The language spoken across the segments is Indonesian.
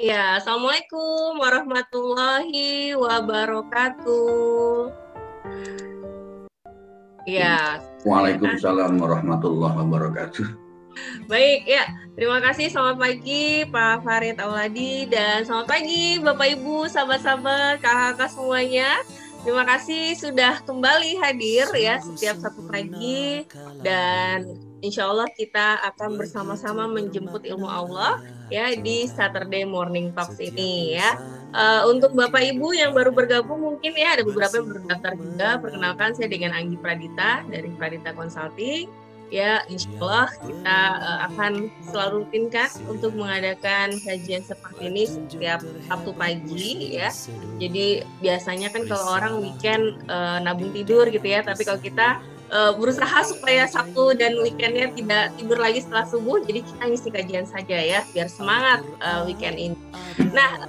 Ya, Assalamualaikum warahmatullahi wabarakatuh. Ya, Waalaikumsalam warahmatullahi wabarakatuh. baik ya. Terima kasih. Selamat pagi Pak Farid Auladi dan selamat pagi Bapak Ibu, sahabat-sahabat, kakak-kakak semuanya. Terima kasih sudah kembali hadir ya setiap Sabtu pagi dan insya Allah kita akan bersama-sama menjemput ilmu Allah ya di Saturday Morning Talks ini ya. Untuk Bapak Ibu yang baru bergabung mungkin ya ada beberapa yang berdaftar juga. Perkenalkan saya dengan Anggi Pradita dari Pradita Consulting. Ya, insya Allah kita akan selalu rutinkan untuk mengadakan kajian seperti ini setiap Sabtu pagi ya. Jadi biasanya kan kalau orang weekend nabung tidur gitu ya, tapi kalau kita berusaha supaya Sabtu dan weekendnya tidak tidur lagi setelah subuh, jadi kita ngisi kajian saja ya, biar semangat weekend ini. Nah,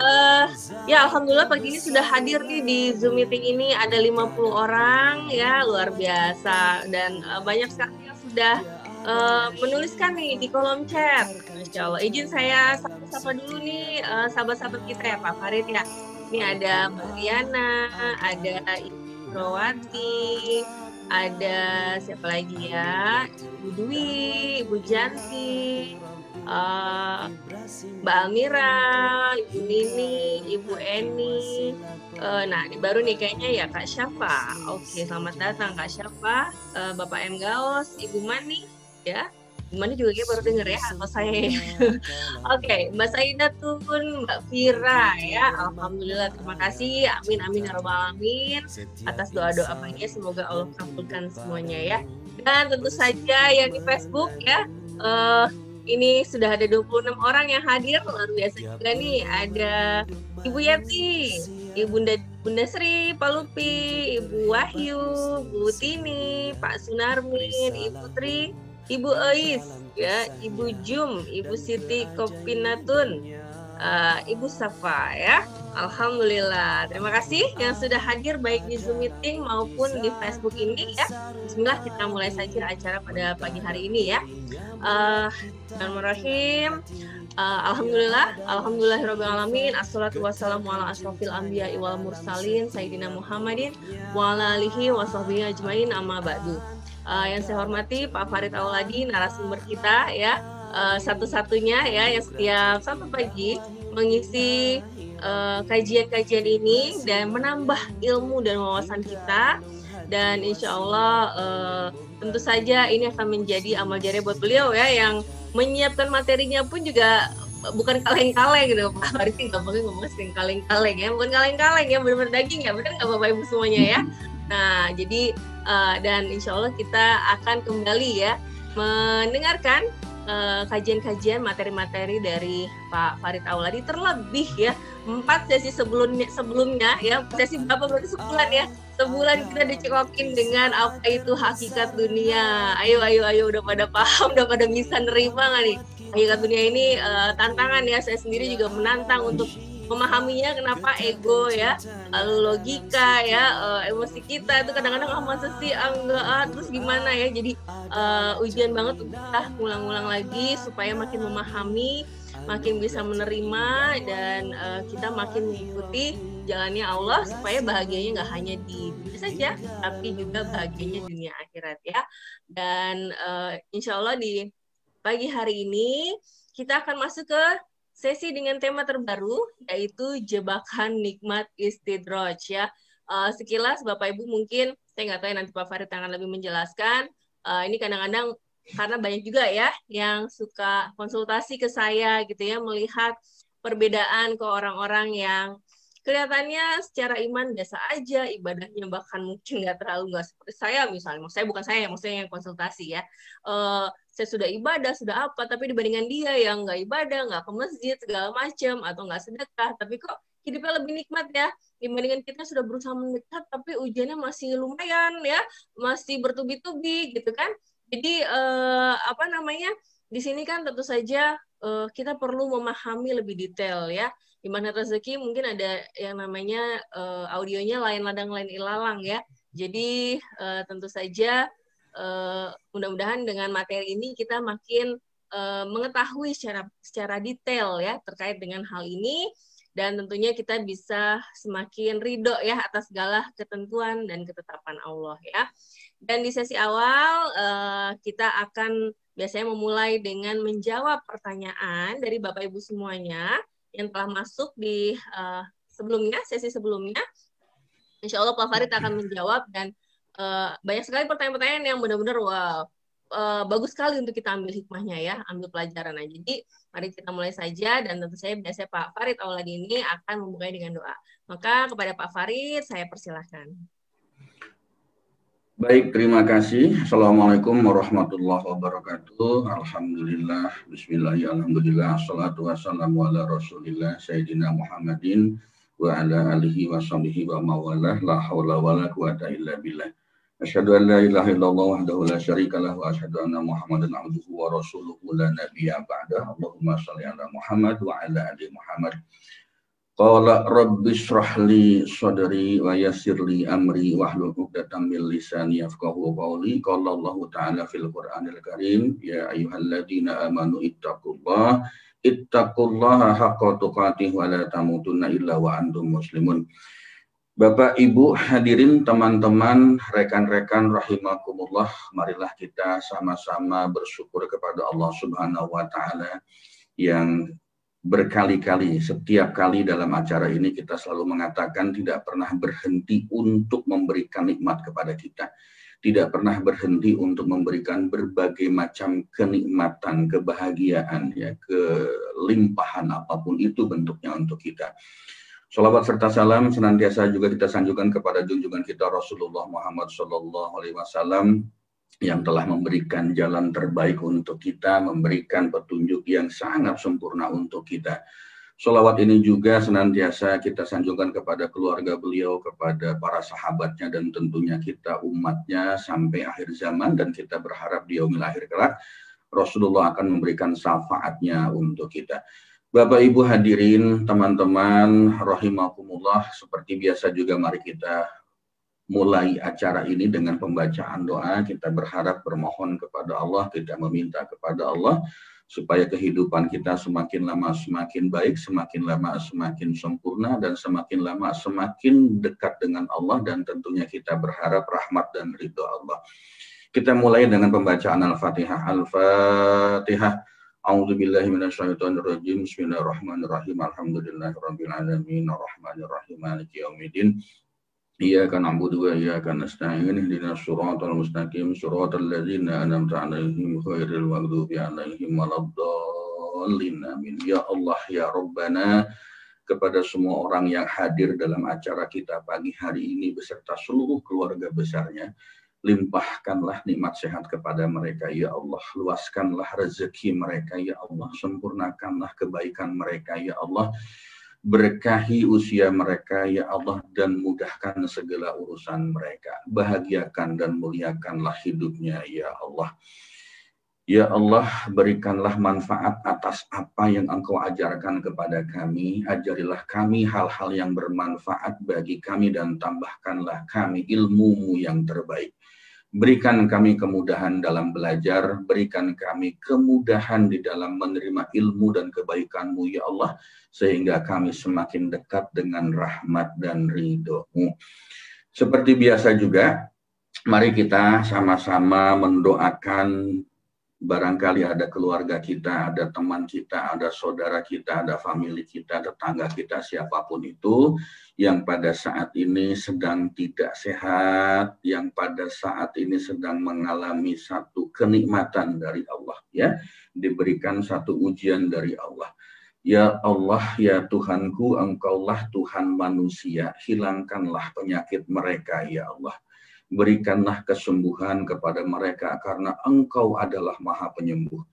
ya Alhamdulillah pagi ini sudah hadir nih di Zoom meeting ini ada 50 orang ya, luar biasa dan banyak sekali yang sudah menuliskan nih di kolom chat. Masya Allah. Izin saya sapa-sapa dulu nih sahabat-sahabat kita ya Pak Farid ya. Ini ada Mbak Riana, ada Ibu Rowati, ada siapa lagi ya? Ibu Dwi, Ibu Janti, eh, Mbak Almira, Ibu Nini, Ibu Eni. Nah, ini baru nih kayaknya ya Kak Syafa. Oke, selamat datang Kak Syafa, Bapak M. Gaos, Ibu Mani, ya. Ibu Mani juga kayak baru denger ya, atau saya. Oke, Mbak Saidatun, Mbak Vira ya. Alhamdulillah, terima kasih. Amin, amin, ya rabbal alamin. Atas doa-doa pagi, semoga Allah kabulkan semuanya ya. Dan tentu saja yang di Facebook ya, eh, ini sudah ada 26 orang yang hadir, luar biasa juga nih. Ada Ibu Yati, Bunda Sri, Pak Lupi, Ibu Wahyu, Bu Tini, Pak Sunarmin, Ibu Tri, Ibu Eis, ya, Ibu Jum, Ibu Siti Kopinatun, Ibu Safa ya. Alhamdulillah. Terima kasih yang sudah hadir baik di Zoom meeting maupun di Facebook ini ya. Bismillah kita mulai saja acara pada pagi hari ini ya. Bismillahirrahmanirrahim. Alhamdulillahirrahmanirrahim. Assalatu wassalamu ala asrofil anbiya wal mursalin Sayyidina Muhammadin wa ala alihi wa sahbihi ajmain amma ba'du. Yang saya hormati Pak Farid Auladi, narasumber kita ya, satu-satunya ya yang setiap Sabtu pagi mengisi kajian-kajian ini dan menambah ilmu dan wawasan kita. Dan insya Allah tentu saja ini akan menjadi amal jariah buat beliau ya, yang menyiapkan materinya pun juga bukan kaleng-kaleng gitu Pak Farid. Nggak boleh ngomong sering kaleng-kaleng ya, bukan kaleng-kaleng ya, benar-benar daging ya, benar nggak Bapak Ibu semuanya ya. Nah jadi dan insya Allah kita akan kembali ya mendengarkan kajian-kajian materi-materi dari Pak Farid Auladi, terlebih ya 4 sesi sebelumnya ya, sesi berapa berarti sebulan ya, sebulan kita dicekokin dengan apa itu hakikat dunia. Ayo udah pada paham, udah pada bisa nerima nggak nih hakikat dunia ini? Tantangan ya, saya sendiri juga menantang untuk memahaminya. Kenapa ego ya, lalu logika ya, emosi kita itu kadang-kadang masa sih enggak, terus gimana ya. Jadi ujian banget untuk kita ngulang-ngulang lagi supaya makin memahami, makin bisa menerima, dan kita makin mengikuti jalannya Allah supaya bahagianya nggak hanya di dunia saja tapi juga bahagianya dunia akhirat ya. Dan insya Allah di pagi hari ini kita akan masuk ke sesi dengan tema terbaru, yaitu jebakan nikmat istidroj ya. Sekilas Bapak Ibu mungkin, saya nggak tahu ya, nanti Pak Farid akan lebih menjelaskan. Ini kadang-kadang karena banyak juga ya yang suka konsultasi ke saya gitu ya, melihat perbedaan ke orang-orang yang kelihatannya secara iman biasa aja, ibadahnya bahkan mungkin nggak seperti saya misalnya. Saya bukan saya, maksudnya yang konsultasi ya. Saya sudah ibadah, sudah apa, tapi dibandingkan dia yang nggak ibadah, nggak ke masjid, segala macam, atau nggak sedekah, tapi kok hidupnya lebih nikmat ya, dibandingkan kita sudah berusaha mendekat, tapi ujiannya masih lumayan ya, masih bertubi-tubi gitu kan. Jadi apa namanya, di sini kan tentu saja kita perlu memahami lebih detail ya. Di mana rezeki mungkin ada yang namanya audionya lain ladang lain ilalang ya. Jadi tentu saja mudah-mudahan dengan materi ini kita makin mengetahui secara detail ya terkait dengan hal ini, dan tentunya kita bisa semakin ridho ya atas segala ketentuan dan ketetapan Allah ya. Dan di sesi awal kita akan biasanya memulai dengan menjawab pertanyaan dari Bapak Ibu semuanya yang telah masuk di sesi sebelumnya. Insya Allah Pak Farid akan menjawab, dan banyak sekali pertanyaan-pertanyaan yang benar-benar bagus sekali untuk kita ambil hikmahnya ya, ambil pelajaran aja. Jadi mari kita mulai saja, dan tentu saja biasanya Pak Farid Auladi ini akan membuka dengan doa. Maka kepada Pak Farid saya persilahkan. Baik, terima kasih. Assalamualaikum warahmatullahi wabarakatuh. Alhamdulillah, bismillahirrahmanirrahim. Assalatu wassalamu ala rasulillah Sayyidina Muhammadin wa ala alihi wa sahbihi wa mawalah, la hawla wa la quwata illa billah. Asyhadu an la ilaha illallah wahdahu la syarika lah wa asyhadu anna Muhammadan abduhu wa rasuluhu la nabiyya ba'da. Allahumma shalli ala Muhammad wa ala ali Muhammad. Qala rabbi shrah li sadri wa yassir li amri wahlul 'uqdatam min lisani yafqahu qawli. Qala Allah ta'ala fil Qur'anil Karim, ya ayyuhalladzina amanu ittaqullaha haqqa tuqatih wa la tamutunna illa wa antum muslimun. Bapak, Ibu, hadirin, teman-teman, rekan-rekan rahimakumullah, marilah kita sama-sama bersyukur kepada Allah Subhanahu wa taala yang berkali-kali, setiap kali dalam acara ini kita selalu mengatakan tidak pernah berhenti untuk memberikan nikmat kepada kita. Tidak pernah berhenti untuk memberikan berbagai macam kenikmatan, kebahagiaan, ya, kelimpahan apapun itu bentuknya untuk kita. Shalawat serta salam senantiasa juga kita sanjungkan kepada junjungan kita Rasulullah Muhammad SAW yang telah memberikan jalan terbaik untuk kita, memberikan petunjuk yang sangat sempurna untuk kita. Shalawat ini juga senantiasa kita sanjungkan kepada keluarga beliau, kepada para sahabatnya, dan tentunya kita umatnya sampai akhir zaman, dan kita berharap di yaumil akhir kelak Rasulullah akan memberikan syafaatnya untuk kita. Bapak Ibu hadirin, teman-teman rahimakumullah, seperti biasa juga mari kita mulai acara ini dengan pembacaan doa. Kita berharap, bermohon kepada Allah, kita meminta kepada Allah supaya kehidupan kita semakin lama semakin baik, semakin lama semakin sempurna, dan semakin lama semakin dekat dengan Allah, dan tentunya kita berharap rahmat dan ridho Allah. Kita mulai dengan pembacaan Al-Fatihah. Al-Fatihah. A'udzubillahi minasyaitonirrajim. Bismillahirrahmanirrahim. Alhamdulillahirabbil alamin arrahmanirrahim maliki yaumiddin. Iyyaka na'budu wa iyyaka nasta'in. Ihdinas shiratal mustaqim shiratal ladzina an'amta 'alaihim ghairil maghdubi 'alaihim waladdallin. Amin. Ya Allah, ya Rabbana, kepada semua orang yang hadir dalam acara kita pagi hari ini beserta seluruh keluarga besarnya, limpahkanlah nikmat sehat kepada mereka, ya Allah. Luaskanlah rezeki mereka, ya Allah. Sempurnakanlah kebaikan mereka, ya Allah. Berkahi usia mereka, ya Allah, dan mudahkan segala urusan mereka. Bahagiakan dan muliakanlah hidupnya, ya Allah. Ya Allah, berikanlah manfaat atas apa yang Engkau ajarkan kepada kami. Ajarilah kami hal-hal yang bermanfaat bagi kami, dan tambahkanlah kami ilmu-Mu yang terbaik. Berikan kami kemudahan dalam belajar, berikan kami kemudahan di dalam menerima ilmu dan kebaikan-Mu, ya Allah, sehingga kami semakin dekat dengan rahmat dan ridho-Mu. Seperti biasa juga, mari kita sama-sama mendoakan. Barangkali ada keluarga kita, ada teman kita, ada saudara kita, ada famili kita, tetangga kita, siapapun itu yang pada saat ini sedang tidak sehat, yang pada saat ini sedang mengalami satu kenikmatan dari Allah, ya, diberikan satu ujian dari Allah. Ya Allah, ya Tuhanku, Engkaulah Tuhan manusia, hilangkanlah penyakit mereka, ya Allah. Berikanlah kesembuhan kepada mereka, karena Engkau adalah Maha Penyembuh.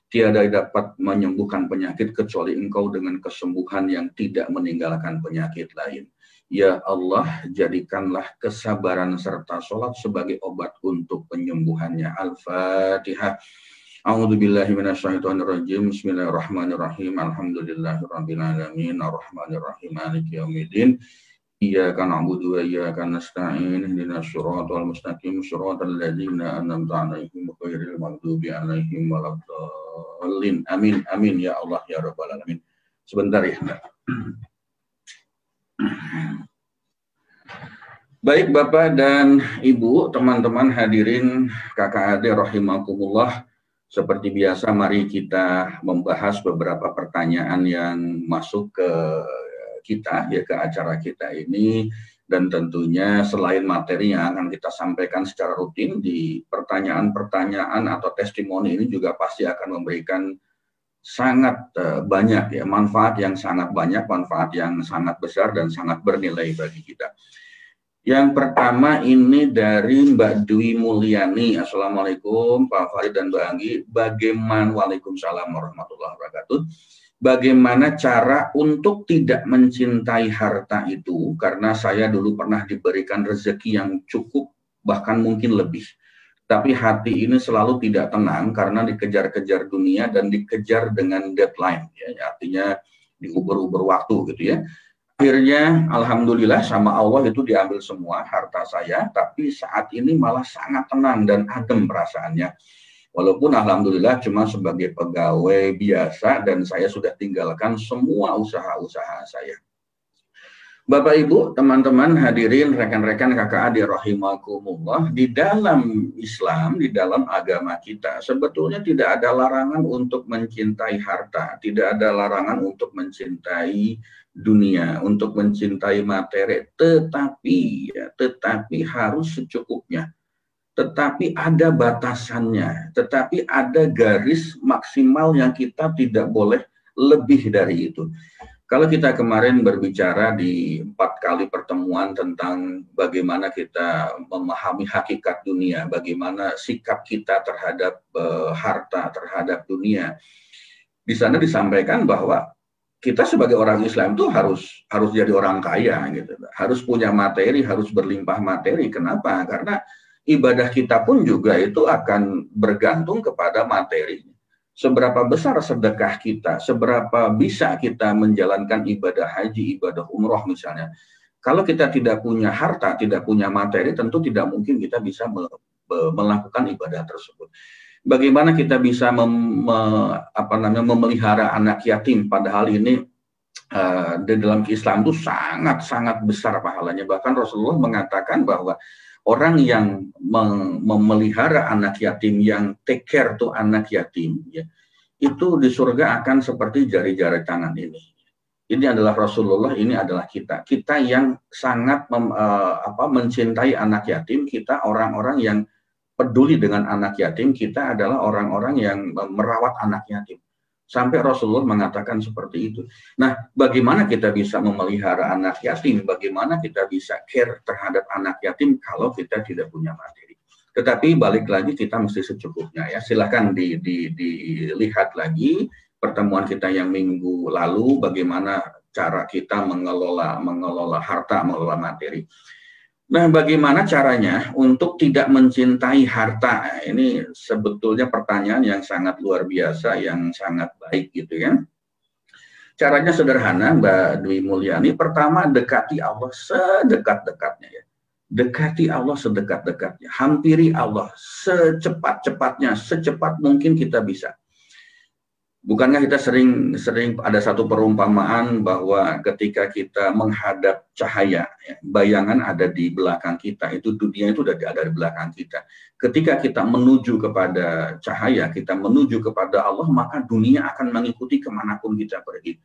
Tiada dapat menyembuhkan penyakit kecuali Engkau dengan kesembuhan yang tidak meninggalkan penyakit lain. Ya Allah, jadikanlah kesabaran serta sholat sebagai obat untuk penyembuhannya. Al-Fatihah. A'udzubillahi minasyaitonirrajim. Bismillahirrahmanirrahim. Alhamdulillahirabbil alamin arrahmanirrahim maliki yaumiddin. Iyyaka na'budu wa iyyaka nasta'in ihdinas siratal mustaqim siratal ladzina an'amta 'alaihim ghairil maghdubi 'alaihim waladdallin. Amin amin ya Allah ya rabbal alamin. Sebentar ya, Mbak. Baik Bapak dan Ibu, teman-teman hadirin kakak adik rahimakumullah. Seperti biasa mari kita membahas beberapa pertanyaan yang masuk ke kita ya, ke acara kita ini, dan tentunya selain materi yang akan kita sampaikan secara rutin di pertanyaan-pertanyaan atau testimoni ini juga pasti akan memberikan sangat banyak ya, manfaat yang sangat banyak, manfaat yang sangat besar dan sangat bernilai bagi kita. Yang pertama ini dari Mbak Dwi Mulyani. Assalamualaikum Pak Farid dan Mbak Anggi. Bagaimana, waalaikumsalam warahmatullahi wabarakatuh. Bagaimana cara untuk tidak mencintai harta itu? Karena saya dulu pernah diberikan rezeki yang cukup, bahkan mungkin lebih. Tapi hati ini selalu tidak tenang karena dikejar-kejar dunia dan dikejar dengan deadline. Ya, artinya diuber-uber waktu gitu ya. Akhirnya alhamdulillah sama Allah itu diambil semua harta saya, tapi saat ini malah sangat tenang dan adem perasaannya. Walaupun alhamdulillah cuma sebagai pegawai biasa dan saya sudah tinggalkan semua usaha-usaha saya. Bapak Ibu, teman-teman hadirin, rekan-rekan kakak adik rahimakumullah, di dalam Islam, di dalam agama kita sebetulnya tidak ada larangan untuk mencintai harta, tidak ada larangan untuk mencintai dunia, untuk mencintai materi, tetapi harus secukupnya. Tetapi ada batasannya, tetapi ada garis maksimal yang kita tidak boleh lebih dari itu. Kalau kita kemarin berbicara di 4 kali pertemuan tentang bagaimana kita memahami hakikat dunia, bagaimana sikap kita terhadap harta, terhadap dunia, di sana disampaikan bahwa kita sebagai orang Islam itu harus jadi orang kaya, gitu, harus punya materi, harus berlimpah materi. Kenapa? Karena ibadah kita pun juga itu akan bergantung kepada materi. Seberapa besar sedekah kita, seberapa bisa kita menjalankan ibadah haji, ibadah umroh misalnya. Kalau kita tidak punya harta, tidak punya materi, tentu tidak mungkin kita bisa melakukan ibadah tersebut. Bagaimana kita bisa memelihara anak yatim, padahal ini di dalam Islam itu sangat-sangat besar pahalanya. Bahkan Rasulullah mengatakan bahwa orang yang memelihara anak yatim, yang take care tuh anak yatim, ya, itu di surga akan seperti jari-jari tangan ini. Ini adalah Rasulullah, ini adalah kita. Kita yang sangat mencintai anak yatim, kita orang-orang yang peduli dengan anak yatim, kita adalah orang-orang yang merawat anak yatim. Sampai Rasulullah mengatakan seperti itu. Nah, bagaimana kita bisa memelihara anak yatim? Bagaimana kita bisa care terhadap anak yatim kalau kita tidak punya materi? Tetapi balik lagi kita mesti secukupnya ya. Silakan dilihat lagi pertemuan kita yang minggu lalu, bagaimana cara kita mengelola harta, mengelola materi. Nah, bagaimana caranya untuk tidak mencintai harta? Ini sebetulnya pertanyaan yang sangat luar biasa, yang sangat baik gitu ya. Caranya sederhana, Mbak Dwi Mulyani. Pertama, dekati Allah sedekat-dekatnya ya. Dekati Allah sedekat-dekatnya. Hampiri Allah secepat-cepatnya, secepat mungkin kita bisa. Bukankah kita sering ada satu perumpamaan bahwa ketika kita menghadap cahaya, ya, bayangan ada di belakang kita, itu dunia itu ada di belakang kita. Ketika kita menuju kepada cahaya, kita menuju kepada Allah, maka dunia akan mengikuti kemanapun kita pergi.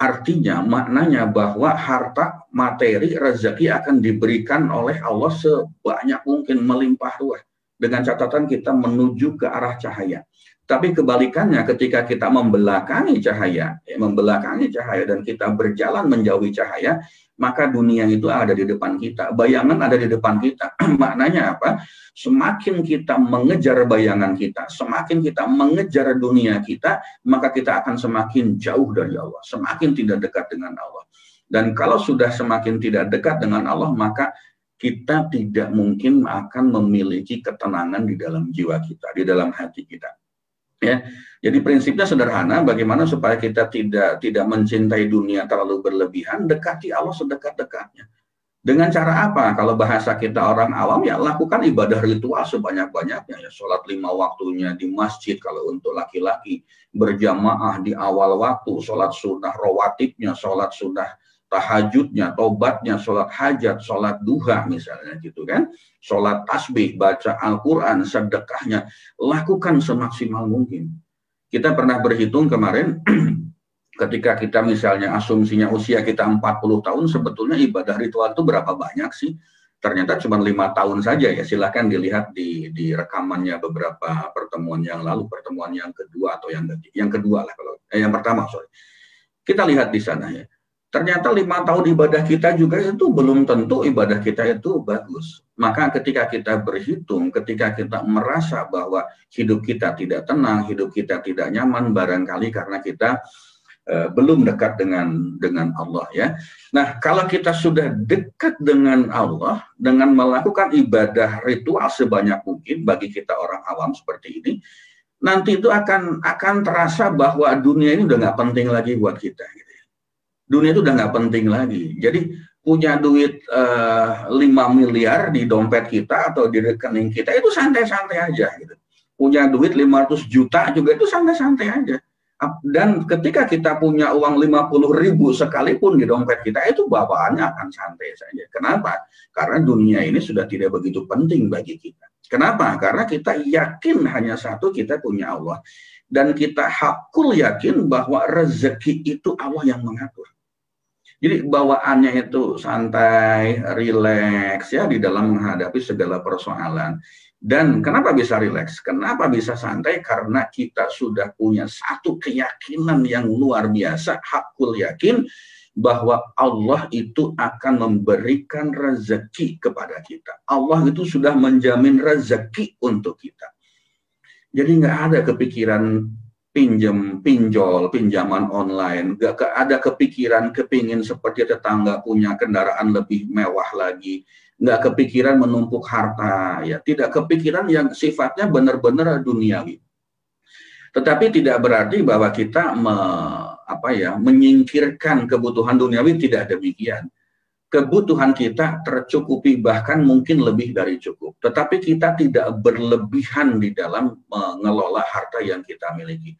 Artinya, maknanya bahwa harta, materi, rezeki akan diberikan oleh Allah sebanyak mungkin, melimpah ruah. Dengan catatan kita menuju ke arah cahaya. Tapi kebalikannya, ketika kita membelakangi cahaya dan kita berjalan menjauhi cahaya, maka dunia itu ada di depan kita, bayangan ada di depan kita. Maknanya apa? Semakin kita mengejar bayangan kita, semakin kita mengejar dunia kita, maka kita akan semakin jauh dari Allah, semakin tidak dekat dengan Allah. Dan kalau sudah semakin tidak dekat dengan Allah, maka kita tidak mungkin akan memiliki ketenangan di dalam jiwa kita, di dalam hati kita. Ya, jadi prinsipnya sederhana, bagaimana supaya kita tidak mencintai dunia terlalu berlebihan, dekati Allah sedekat-dekatnya. Dengan cara apa? Kalau bahasa kita orang awam, ya lakukan ibadah ritual sebanyak-banyaknya. Ya, sholat 5 waktunya di masjid kalau untuk laki-laki, berjamaah di awal waktu, sholat sunnah rawatibnya, sholat sunnah tahajudnya, tobatnya, sholat hajat, sholat duha misalnya gitu kan, sholat tasbih, baca Al-Quran, sedekahnya, lakukan semaksimal mungkin. Kita pernah berhitung kemarin, ketika kita misalnya asumsinya usia kita 40 tahun, sebetulnya ibadah ritual itu berapa banyak sih? Ternyata cuma 5 tahun saja ya. Silahkan dilihat di rekamannya beberapa pertemuan yang lalu, pertemuan yang kedua atau yang kedua lah kalau yang pertama sorry. Kita lihat di sana ya. Ternyata 5 tahun ibadah kita juga itu belum tentu ibadah kita itu bagus. Maka ketika kita berhitung, ketika kita merasa bahwa hidup kita tidak tenang, hidup kita tidak nyaman, barangkali karena kita belum dekat dengan Allah ya. Nah, kalau kita sudah dekat dengan Allah, dengan melakukan ibadah ritual sebanyak mungkin bagi kita orang awam seperti ini, nanti itu akan terasa bahwa dunia ini udah nggak penting lagi buat kita. Dunia itu udah nggak penting lagi. Jadi punya duit 5 miliar di dompet kita atau di rekening kita itu santai-santai aja gitu. Punya duit 500 juta juga itu santai-santai aja. Dan ketika kita punya uang 50.000 sekalipun di dompet kita, itu bawaannya akan santai saja. Kenapa? Karena dunia ini sudah tidak begitu penting bagi kita. Kenapa? Karena kita yakin hanya satu, kita punya Allah. Dan kita hakul yakin bahwa rezeki itu Allah yang mengatur. Jadi bawaannya itu santai, rileks ya di dalam menghadapi segala persoalan. Dan kenapa bisa rileks? Kenapa bisa santai? Karena kita sudah punya satu keyakinan yang luar biasa, hakul yakin bahwa Allah itu akan memberikan rezeki kepada kita. Allah itu sudah menjamin rezeki untuk kita. Jadi nggak ada kepikiran pinjol, pinjaman online, gak ada kepikiran kepingin seperti tetangga punya kendaraan lebih mewah lagi, nggak kepikiran menumpuk harta, ya tidak kepikiran yang sifatnya benar-benar duniawi. Tetapi tidak berarti bahwa kita menyingkirkan kebutuhan duniawi, tidak demikian. Kebutuhan kita tercukupi, bahkan mungkin lebih dari cukup. Tetapi kita tidak berlebihan di dalam mengelola harta yang kita miliki.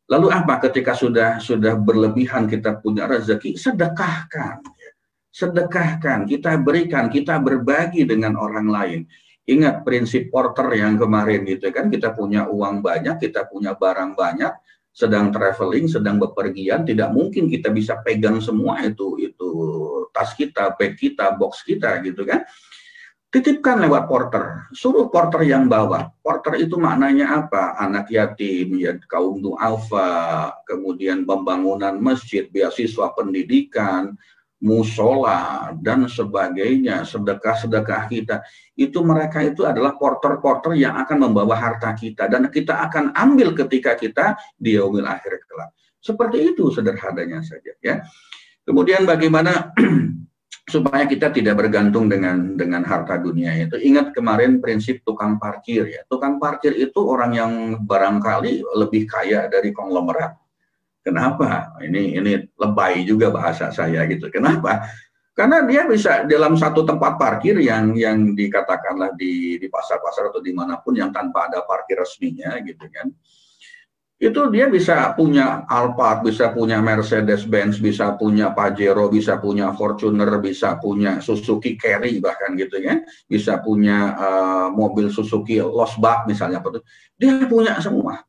Lalu apa ketika sudah berlebihan kita punya rezeki? Sedekahkan. Sedekahkan, kita berikan, kita berbagi dengan orang lain. Ingat prinsip Porter yang kemarin gitu kan, kita punya uang banyak, kita punya barang banyak, sedang traveling, sedang bepergian, tidak mungkin kita bisa pegang semua itu tas kita, bag kita, box kita gitu kan. Titipkan lewat porter, suruh porter yang bawa. Porter itu maknanya apa? Anak yatim, ya, kaum du'afa, kemudian pembangunan masjid, beasiswa pendidikan, musola, dan sebagainya, sedekah-sedekah kita. Itu mereka itu adalah porter-porter yang akan membawa harta kita, dan kita akan ambil ketika kita di yaumil akhir kelak. Seperti itu sederhananya saja ya. Kemudian bagaimana supaya kita tidak bergantung dengan harta dunia itu? Ingat kemarin prinsip tukang parkir ya. Tukang parkir itu orang yang barangkali lebih kaya dari konglomerat. Kenapa? Ini lebay juga bahasa saya gitu. Kenapa? Karena dia bisa dalam satu tempat parkir yang dikatakanlah di pasar-pasar atau dimanapun yang tanpa ada parkir resminya gitu kan. Itu dia bisa punya Alphard, bisa punya Mercedes-Benz, bisa punya Pajero, bisa punya Fortuner, bisa punya Suzuki Carry bahkan gitu ya, bisa punya mobil Suzuki Losbach misalnya, dia punya semua,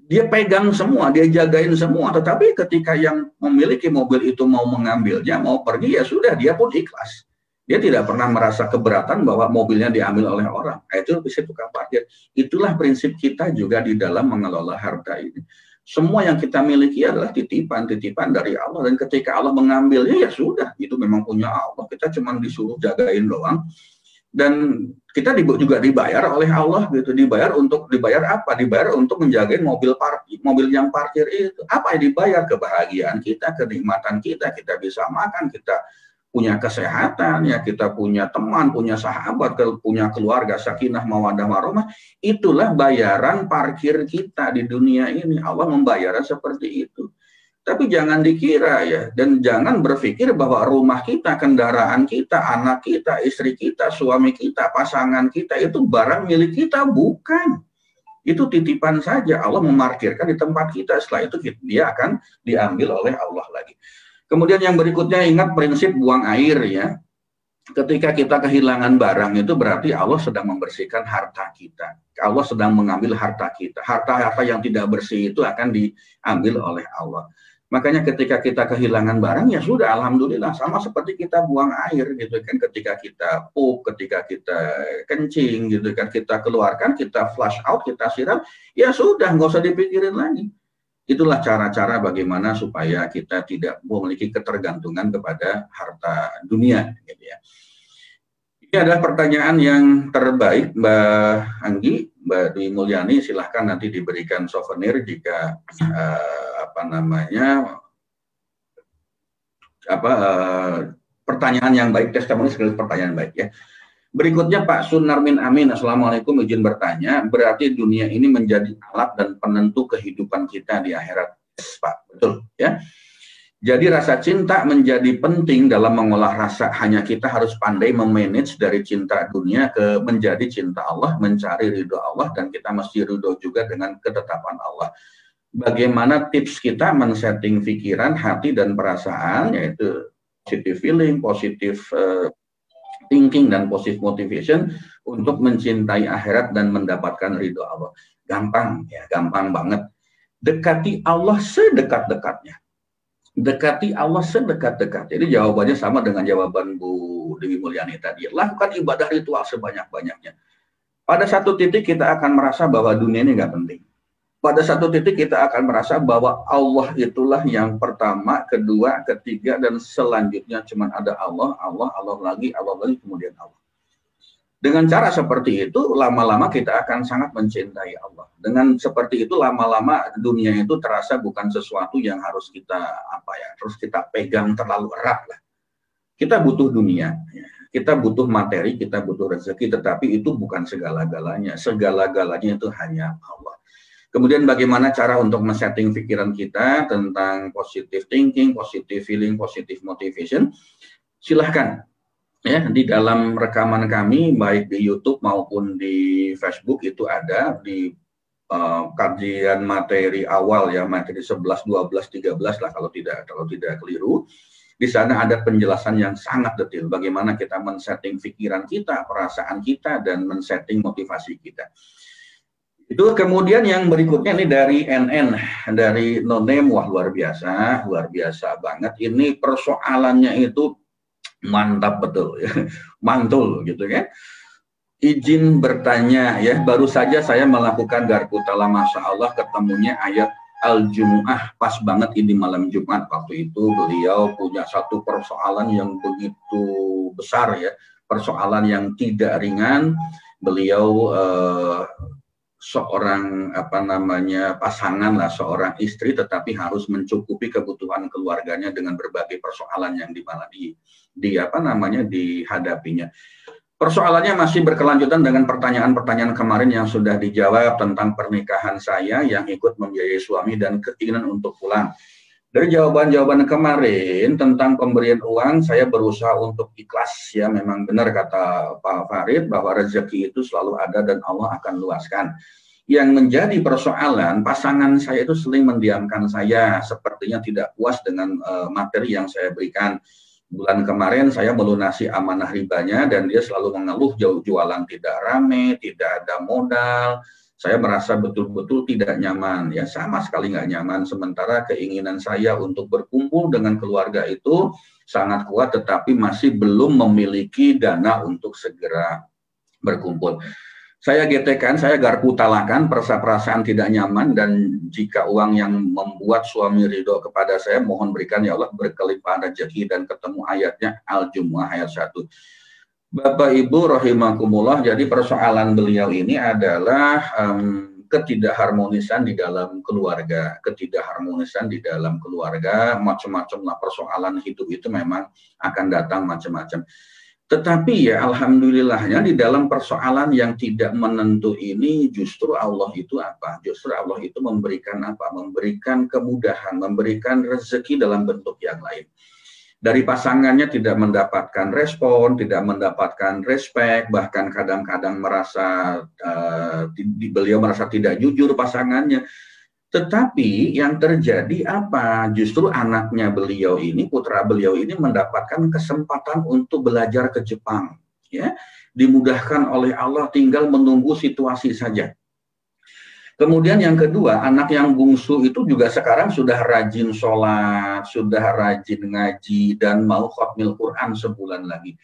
dia pegang semua, dia jagain semua. Tetapi ketika yang memiliki mobil itu mau mengambilnya, mau pergi, ya sudah, dia pun ikhlas. Dia tidak pernah merasa keberatan bahwa mobilnya diambil oleh orang. Itu bisa tukang parkir. Itulah prinsip kita juga di dalam mengelola harta ini. Semua yang kita miliki adalah titipan dari Allah. Dan ketika Allah mengambilnya, ya sudah. Itu memang punya Allah. Kita cuma disuruh jagain doang. Dan kita juga dibayar oleh Allah gitu. Dibayar apa? Dibayar untuk menjagain mobil yang parkir itu. Apa yang dibayar? Kebahagiaan kita, kenikmatan kita bisa makan, kita punya kesehatan, ya kita punya teman, punya sahabat, punya keluarga, sakinah, mawaddah, warahmah. Itulah bayaran parkir kita di dunia ini. Allah membayarnya seperti itu. Tapi jangan dikira ya, dan jangan berpikir bahwa rumah kita, kendaraan kita, anak kita, istri kita, suami kita, pasangan kita itu barang milik kita. Bukan. Itu titipan saja. Allah memarkirkan di tempat kita. Setelah itu dia akan diambil oleh Allah lagi. Kemudian yang berikutnya, ingat prinsip buang air ya. Ketika kita kehilangan barang itu berarti Allah sedang membersihkan harta kita. Allah sedang mengambil harta kita. Harta-harta yang tidak bersih itu akan diambil oleh Allah. Makanya ketika kita kehilangan barang, ya sudah, alhamdulillah, sama seperti kita buang air gitu kan. Ketika kita pup, ketika kita kencing gitu kan, kita keluarkan, kita flush out, kita siram, ya sudah, nggak usah dipikirin lagi. Itulah cara-cara bagaimana supaya kita tidak memiliki ketergantungan kepada harta dunia. Gitu ya. Ini adalah pertanyaan yang terbaik, Mbak Anggi, Mbak Dwi Mulyani. Silahkan nanti diberikan souvenir jika pertanyaan yang baik, testimoni sekaligus pertanyaan baik ya. Berikutnya Pak Sunarmin Amin, Assalamualaikum, izin bertanya, berarti dunia ini menjadi alat dan penentu kehidupan kita di akhirat, Pak, betul ya? Jadi rasa cinta menjadi penting dalam mengolah rasa, hanya kita harus pandai memanage dari cinta dunia ke menjadi cinta Allah, mencari ridho Allah, dan kita mesti ridho juga dengan ketetapan Allah. Bagaimana tips kita men-setting pikiran, hati, dan perasaan, yaitu positive feeling, positive thinking, dan positive motivation untuk mencintai akhirat dan mendapatkan ridho Allah. Gampang ya, gampang banget. Dekati Allah sedekat-dekatnya. Dekati Allah sedekat-dekatnya. Jadi jawabannya sama dengan jawaban Bu Dewi Mulyani tadi. Lakukan ibadah ritual sebanyak-banyaknya. Pada satu titik kita akan merasa bahwa dunia ini nggak penting. Pada satu titik kita akan merasa bahwa Allah itulah yang pertama, kedua, ketiga, dan selanjutnya cuma ada Allah, Allah lagi, kemudian Allah. Dengan cara seperti itu, lama-lama kita akan sangat mencintai Allah. Dengan seperti itu, lama-lama dunia itu terasa bukan sesuatu yang harus kita terus kita pegang terlalu erat lah. Kita butuh dunia, kita butuh materi, kita butuh rezeki, tetapi itu bukan segala-galanya. Segala-galanya itu hanya Allah. Kemudian bagaimana cara untuk men-setting pikiran kita tentang positive thinking, positive feeling, positive motivation? Silahkan ya, di dalam rekaman kami baik di YouTube maupun di Facebook itu ada di kajian materi awal ya, materi 11, 12, 13 lah kalau tidak keliru. Di sana ada penjelasan yang sangat detail bagaimana kita men-setting pikiran kita, perasaan kita, dan men-setting motivasi kita. Itu kemudian yang berikutnya ini dari NN, dari No Name. Wah, luar biasa banget. Ini persoalannya itu mantap betul ya, mantul gitu kan. Izin bertanya ya, baru saja saya melakukan garpu tala, Masya Allah, ketemunya ayat Al-Jumu'ah, pas banget ini malam Jumat. Waktu itu beliau punya satu persoalan yang begitu besar ya, persoalan yang tidak ringan. Beliau seorang pasangan lah, seorang istri, tetapi harus mencukupi kebutuhan keluarganya dengan berbagai persoalan yang dihadapinya. Persoalannya masih berkelanjutan dengan pertanyaan-pertanyaan kemarin yang sudah dijawab tentang pernikahan saya yang ikut membiayai suami dan keinginan untuk pulang. Dari jawaban-jawaban kemarin tentang pemberian uang, saya berusaha untuk ikhlas ya. Memang benar kata Pak Farid bahwa rezeki itu selalu ada dan Allah akan luaskan. Yang menjadi persoalan, pasangan saya itu sering mendiamkan saya, sepertinya tidak puas dengan materi yang saya berikan. Bulan kemarin saya melunasi amanah ribanya dan dia selalu mengeluh jualan tidak rame, tidak ada modal. Saya merasa betul-betul tidak nyaman, ya sama sekali nggak nyaman. Sementara keinginan saya untuk berkumpul dengan keluarga itu sangat kuat, tetapi masih belum memiliki dana untuk segera berkumpul. Saya getekan, saya garpu talakan, perasaan tidak nyaman, dan jika uang yang membuat suami ridho kepada saya, mohon berikan ya Allah berkelimpahan rezeki, dan ketemu ayatnya Al-Jumu'ah ayat 1. Bapak Ibu rahimakumullah, jadi persoalan beliau ini adalah ketidakharmonisan di dalam keluarga, macam-macam lah persoalan hidup itu memang akan datang macam-macam. Tetapi ya alhamdulillahnya di dalam persoalan yang tidak menentu ini justru Allah itu apa? Justru Allah itu memberikan apa? Memberikan kemudahan, memberikan rezeki dalam bentuk yang lain. Dari pasangannya tidak mendapatkan respon, tidak mendapatkan respect, bahkan kadang-kadang beliau merasa tidak jujur pasangannya. Tetapi yang terjadi apa? Justru anaknya beliau ini, putra beliau ini mendapatkan kesempatan untuk belajar ke Jepang. Ya, dimudahkan oleh Allah, tinggal menunggu situasi saja. Kemudian yang kedua, anak yang bungsu itu juga sekarang sudah rajin sholat, sudah rajin ngaji, dan mau khatmil Quran sebulan lagi.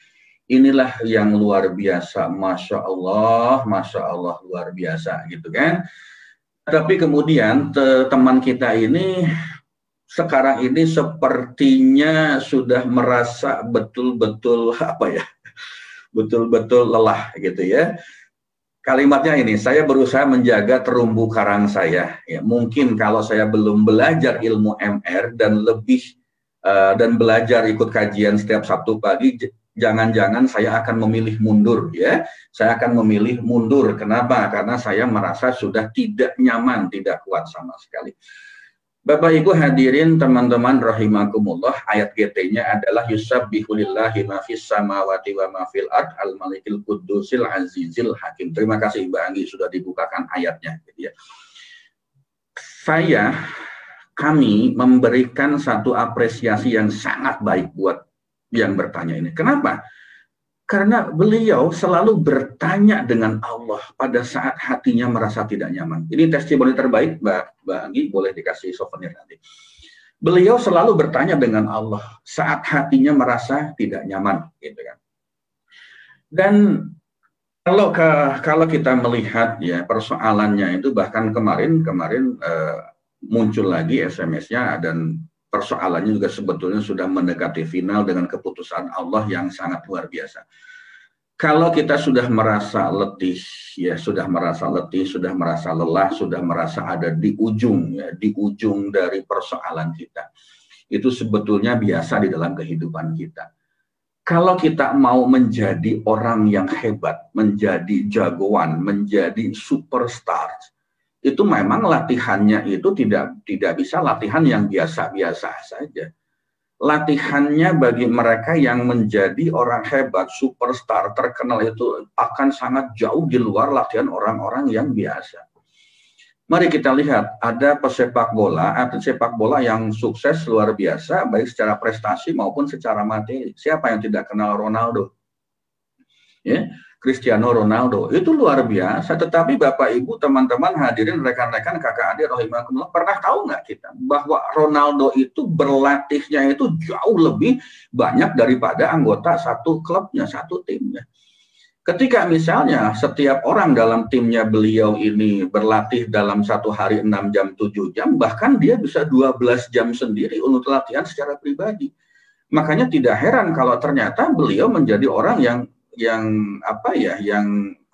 Inilah yang luar biasa, Masya Allah luar biasa gitu kan. Tapi kemudian teman kita ini sekarang ini sepertinya sudah merasa betul-betul betul-betul lelah gitu ya. Kalimatnya ini, saya berusaha menjaga terumbu karang saya. Ya, mungkin kalau saya belum belajar ilmu MR dan belajar ikut kajian setiap Sabtu pagi, jangan-jangan saya akan memilih mundur ya. Saya akan memilih mundur. Kenapa? Karena saya merasa sudah tidak nyaman, tidak kuat sama sekali. Bapak Ibu hadirin teman-teman rahimakumullah, ayat GT-nya adalah yusabbihu lillahi ma fis samawati wa ma fil ard al malikil qudusil azizil hakim. Terima kasih Mbak Anggi sudah dibukakan ayatnya gitu ya. Kami memberikan satu apresiasi yang sangat baik buat yang bertanya ini. Kenapa? Karena beliau selalu bertanya dengan Allah pada saat hatinya merasa tidak nyaman. Ini testimoni terbaik, Mbak Anggi, boleh dikasih souvenir nanti. Beliau selalu bertanya dengan Allah saat hatinya merasa tidak nyaman, gitu kan. Dan kalau kita melihat ya persoalannya itu, bahkan kemarin muncul lagi SMS-nya, dan persoalannya juga sebetulnya sudah mendekati final dengan keputusan Allah yang sangat luar biasa. Kalau kita sudah merasa letih, ya sudah merasa lelah, sudah merasa ada di ujung dari persoalan kita. Itu sebetulnya biasa di dalam kehidupan kita. Kalau kita mau menjadi orang yang hebat, menjadi jagoan, menjadi superstar, itu memang latihannya itu tidak bisa latihan yang biasa-biasa saja. Latihannya bagi mereka yang menjadi orang hebat, superstar, terkenal itu akan sangat jauh di luar latihan orang-orang yang biasa. Mari kita lihat, ada atlet sepak bola yang sukses luar biasa, baik secara prestasi maupun secara materi. Siapa yang tidak kenal Ronaldo? Ya. Cristiano Ronaldo itu luar biasa, tetapi Bapak Ibu teman-teman hadirin rekan-rekan kakak adik rahimakumullah, pernah tahu nggak kita bahwa Ronaldo itu berlatihnya itu jauh lebih banyak daripada anggota satu klubnya, satu timnya. Ketika misalnya setiap orang dalam timnya beliau ini berlatih dalam satu hari 6 jam, 7 jam, bahkan dia bisa 12 jam sendiri untuk latihan secara pribadi. Makanya tidak heran kalau ternyata beliau menjadi orang yang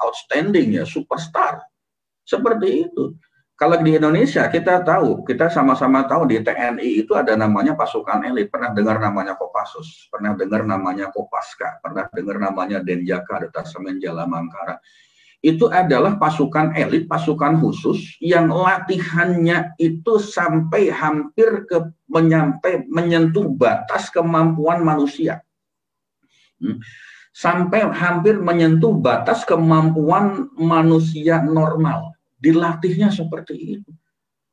outstanding ya, superstar. Seperti itu. Kalau di Indonesia kita sama-sama tahu di TNI itu ada namanya pasukan elit. Pernah dengar namanya Kopassus, pernah dengar namanya Kopaska, pernah dengar namanya Denjaka, Detasemen Jala Mangkara. Itu adalah pasukan elit, pasukan khusus yang latihannya itu sampai hampir menyentuh batas kemampuan manusia. Sampai hampir menyentuh batas kemampuan manusia normal. Dilatihnya seperti itu.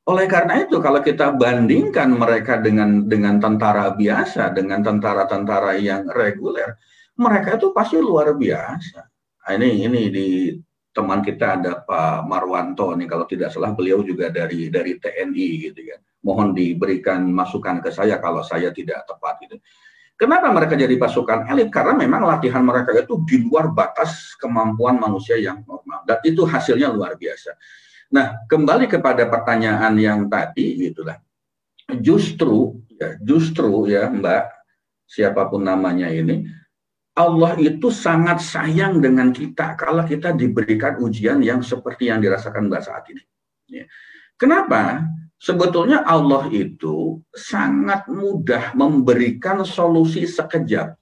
Oleh karena itu, kalau kita bandingkan mereka dengan tentara biasa, dengan tentara-tentara yang reguler, mereka itu pasti luar biasa. Nah, ini di teman kita ada Pak Marwanto nih, kalau tidak salah beliau juga dari TNI gitu kan. Mohon diberikan masukan ke saya kalau saya tidak tepat gitu. Kenapa mereka jadi pasukan elit? Karena memang latihan mereka itu di luar batas kemampuan manusia yang normal. Dan itu hasilnya luar biasa. Nah, kembali kepada pertanyaan yang tadi, gitulah. Justru ya Mbak, siapapun namanya ini, Allah itu sangat sayang dengan kita kalau kita diberikan ujian yang seperti yang dirasakan Mbak saat ini. Ya. Kenapa? Sebetulnya Allah itu sangat mudah memberikan solusi sekejap.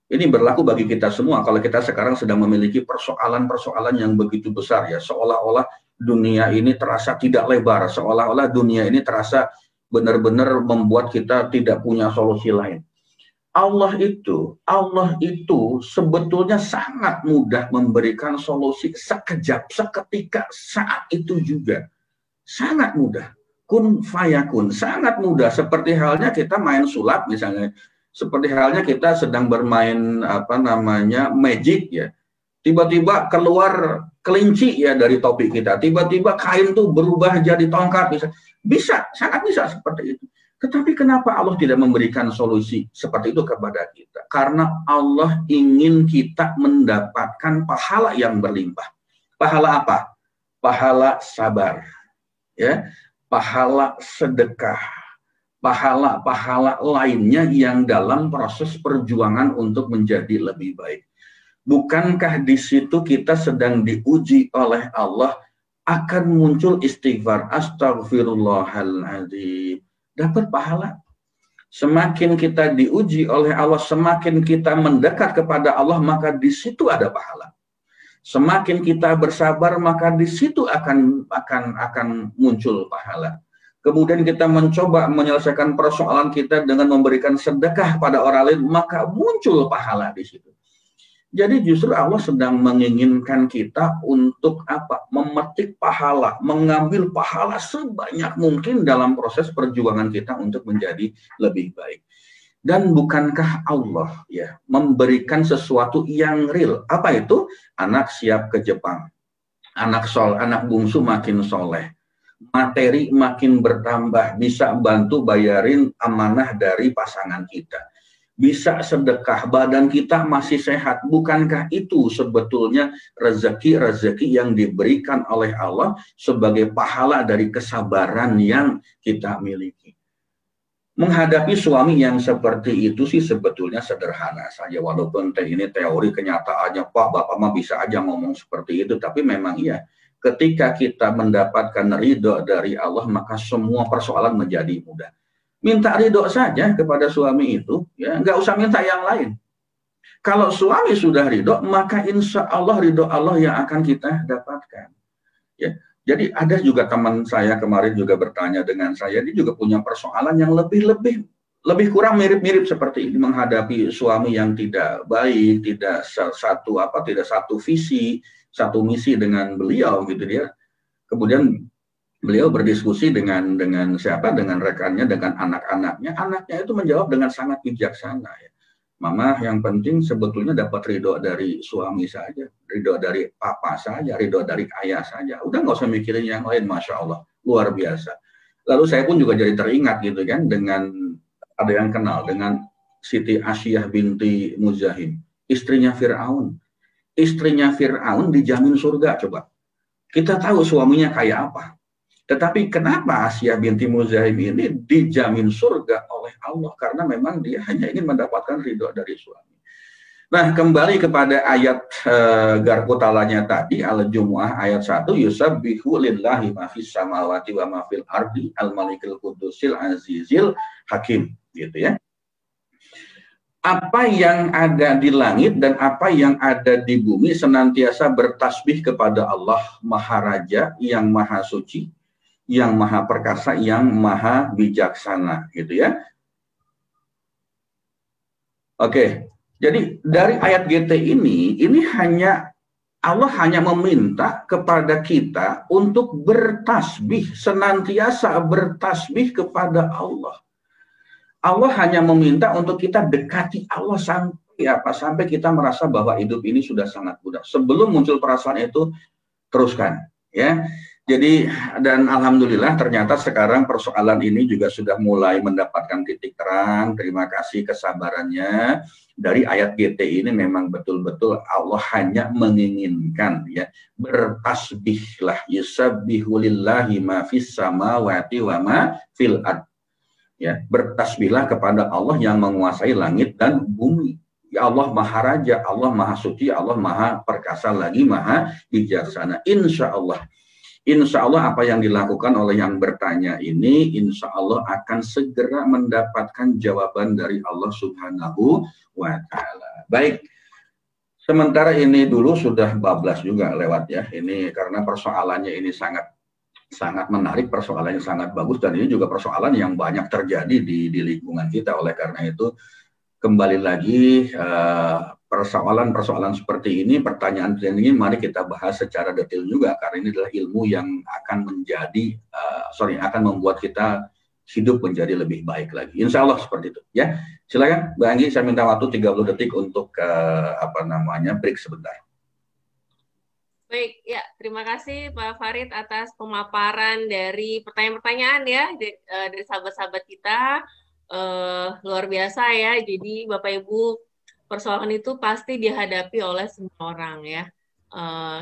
Ini berlaku bagi kita semua. Kalau kita sekarang sedang memiliki persoalan-persoalan yang begitu besar, ya, seolah-olah dunia ini terasa tidak lebar, seolah-olah dunia ini terasa benar-benar membuat kita tidak punya solusi lain. Allah itu sebetulnya sangat mudah memberikan solusi sekejap, seketika, saat itu juga. Sangat mudah. Kun fayakun, sangat mudah. Seperti halnya kita main sulap misalnya, seperti halnya kita sedang bermain magic, ya. Tiba-tiba keluar kelinci, ya, dari topi kita. Tiba-tiba kain tuh berubah jadi tongkat, bisa, sangat bisa seperti itu. Tetapi kenapa Allah tidak memberikan solusi seperti itu kepada kita? Karena Allah ingin kita mendapatkan pahala yang berlimpah. Pahala apa? Pahala sabar, ya, pahala sedekah, pahala-pahala lainnya yang dalam proses perjuangan untuk menjadi lebih baik. Bukankah di situ kita sedang diuji oleh Allah, akan muncul istighfar, astagfirullahaladzim, dapat pahala. Semakin kita diuji oleh Allah, semakin kita mendekat kepada Allah, maka di situ ada pahala. Semakin kita bersabar, maka di situ akan muncul pahala. Kemudian kita mencoba menyelesaikan persoalan kita dengan memberikan sedekah pada orang lain, maka muncul pahala di situ. Jadi justru Allah sedang menginginkan kita untuk apa? Memetik pahala, mengambil pahala sebanyak mungkin dalam proses perjuangan kita untuk menjadi lebih baik. Dan bukankah Allah, ya, memberikan sesuatu yang real? Apa itu? Anak siap ke Jepang, anak bungsu makin soleh, materi makin bertambah, bisa bantu bayarin amanah dari pasangan kita, bisa sedekah, badan kita masih sehat. Bukankah itu sebetulnya rezeki-rezeki yang diberikan oleh Allah sebagai pahala dari kesabaran yang kita miliki? Menghadapi suami yang seperti itu sih sebetulnya sederhana saja, walaupun ini teori, kenyataannya Pak, Bapak mah bisa aja ngomong seperti itu, tapi memang iya, ketika kita mendapatkan ridho dari Allah, maka semua persoalan menjadi mudah. Minta ridho saja kepada suami itu, ya, nggak usah minta yang lain. Kalau suami sudah ridho, maka insya Allah ridho Allah yang akan kita dapatkan. Ya. Jadi ada juga teman saya kemarin juga bertanya dengan saya, dia juga punya persoalan yang lebih kurang mirip-mirip seperti ini, menghadapi suami yang tidak baik, tidak satu visi, satu misi dengan beliau gitu dia. Kemudian beliau berdiskusi dengan rekannya, dengan anak-anaknya. Anaknya itu menjawab dengan sangat bijaksana, ya. Mama, yang penting sebetulnya dapat ridho dari suami saja, ridho dari papa saja, ridho dari ayah saja. Udah nggak usah mikirin yang lain, Masya Allah, luar biasa. Lalu saya pun juga jadi teringat gitu kan, dengan ada yang kenal dengan Siti Asyiyah binti Muzahim, istrinya Fir'aun. Istrinya Fir'aun dijamin surga, coba. Kita tahu suaminya kayak apa. Tetapi kenapa Asyiyah binti Muzahim ini dijamin surga oleh Allah? Karena memang dia hanya ingin mendapatkan ridho dari suami. Nah, kembali kepada ayat garputalanya tadi, Al-Jumu'ah ayat 1, yusabbihu lillahi ma fis samawati wa ma fil ardi al-malikil qudusil azizil hakim, gitu ya. Apa yang ada di langit dan apa yang ada di bumi senantiasa bertasbih kepada Allah Maharaja yang Maha Suci, yang Maha Perkasa, yang Maha Bijaksana, gitu ya. Oke, jadi dari ayat GT ini hanya Allah hanya meminta kepada kita untuk bertasbih, senantiasa bertasbih kepada Allah. Allah hanya meminta untuk kita dekati Allah sampai kita merasa bahwa hidup ini sudah sangat mudah. Sebelum muncul perasaan itu, teruskan, ya. Jadi, dan alhamdulillah ternyata sekarang persoalan ini juga sudah mulai mendapatkan titik terang. Terima kasih kesabarannya. Dari ayat GT ini memang betul-betul Allah hanya menginginkan, ya, bertasbihlah, yusabbihu lillahi ma fis samawati wa ma fil ard. Ya, bertasbihlah kepada Allah yang menguasai langit dan bumi. Ya, Allah Maha Raja, Allah Maha Suci, Allah Maha Perkasa lagi Maha Bijaksana. Insya Allah. insya Allah apa yang dilakukan oleh yang bertanya ini, insya Allah akan segera mendapatkan jawaban dari Allah Subhanahu wa Ta'ala. Baik, sementara ini dulu sudah bablas juga lewat ya. Ini karena persoalannya ini sangat menarik, persoalannya sangat bagus, dan ini juga persoalan yang banyak terjadi di lingkungan kita. Oleh karena itu, kembali lagi persoalan-persoalan seperti ini, pertanyaan ini mari kita bahas secara detail juga, karena ini adalah ilmu yang akan akan membuat kita hidup menjadi lebih baik lagi. Insya Allah seperti itu. Ya, silakan Mbak Anggi, saya minta waktu 30 detik untuk break sebentar. Baik, ya terima kasih Pak Farid atas pemaparan dari pertanyaan-pertanyaan ya dari sahabat-sahabat kita. Luar biasa ya, jadi Bapak Ibu, persoalan itu pasti dihadapi oleh semua orang ya.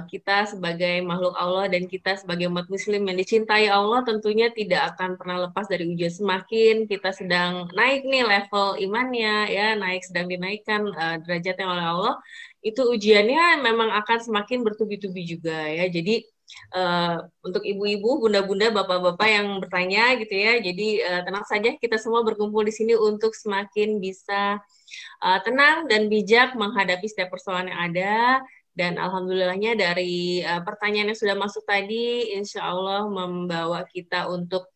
Kita sebagai makhluk Allah dan kita sebagai umat muslim yang dicintai Allah tentunya tidak akan pernah lepas dari ujian. Semakin kita sedang naik nih level imannya ya, sedang dinaikkan derajatnya oleh Allah, itu ujiannya memang akan semakin bertubi-tubi juga ya. Jadi untuk ibu-ibu, bunda-bunda, bapak-bapak yang bertanya gitu ya, jadi tenang saja, kita semua berkumpul di sini untuk semakin bisa tenang dan bijak menghadapi setiap persoalan yang ada. Dan alhamdulillahnya dari pertanyaan yang sudah masuk tadi, insya Allah membawa kita untuk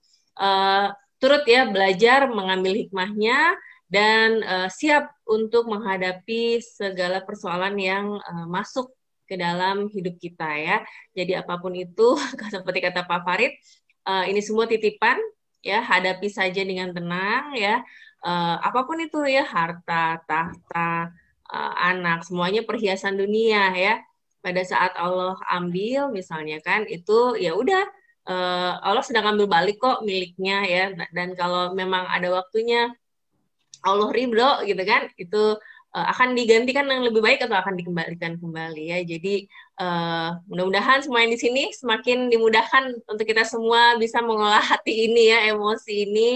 turut ya belajar, mengambil hikmahnya, dan siap untuk menghadapi segala persoalan yang masuk ke dalam hidup kita ya. Jadi apapun itu, seperti kata Pak Farid, ini semua titipan ya, hadapi saja dengan tenang ya. Apapun itu ya, harta, tahta, anak, semuanya perhiasan dunia ya. Pada saat Allah ambil misalnya kan, itu ya udah Allah sedang ambil balik kok miliknya ya. Dan kalau memang ada waktunya Allah ridho gitu kan, itu akan digantikan yang lebih baik atau akan dikembalikan kembali ya. Jadi mudah-mudahan semua yang di sini semakin dimudahkan untuk kita semua bisa mengolah hati ini ya, emosi ini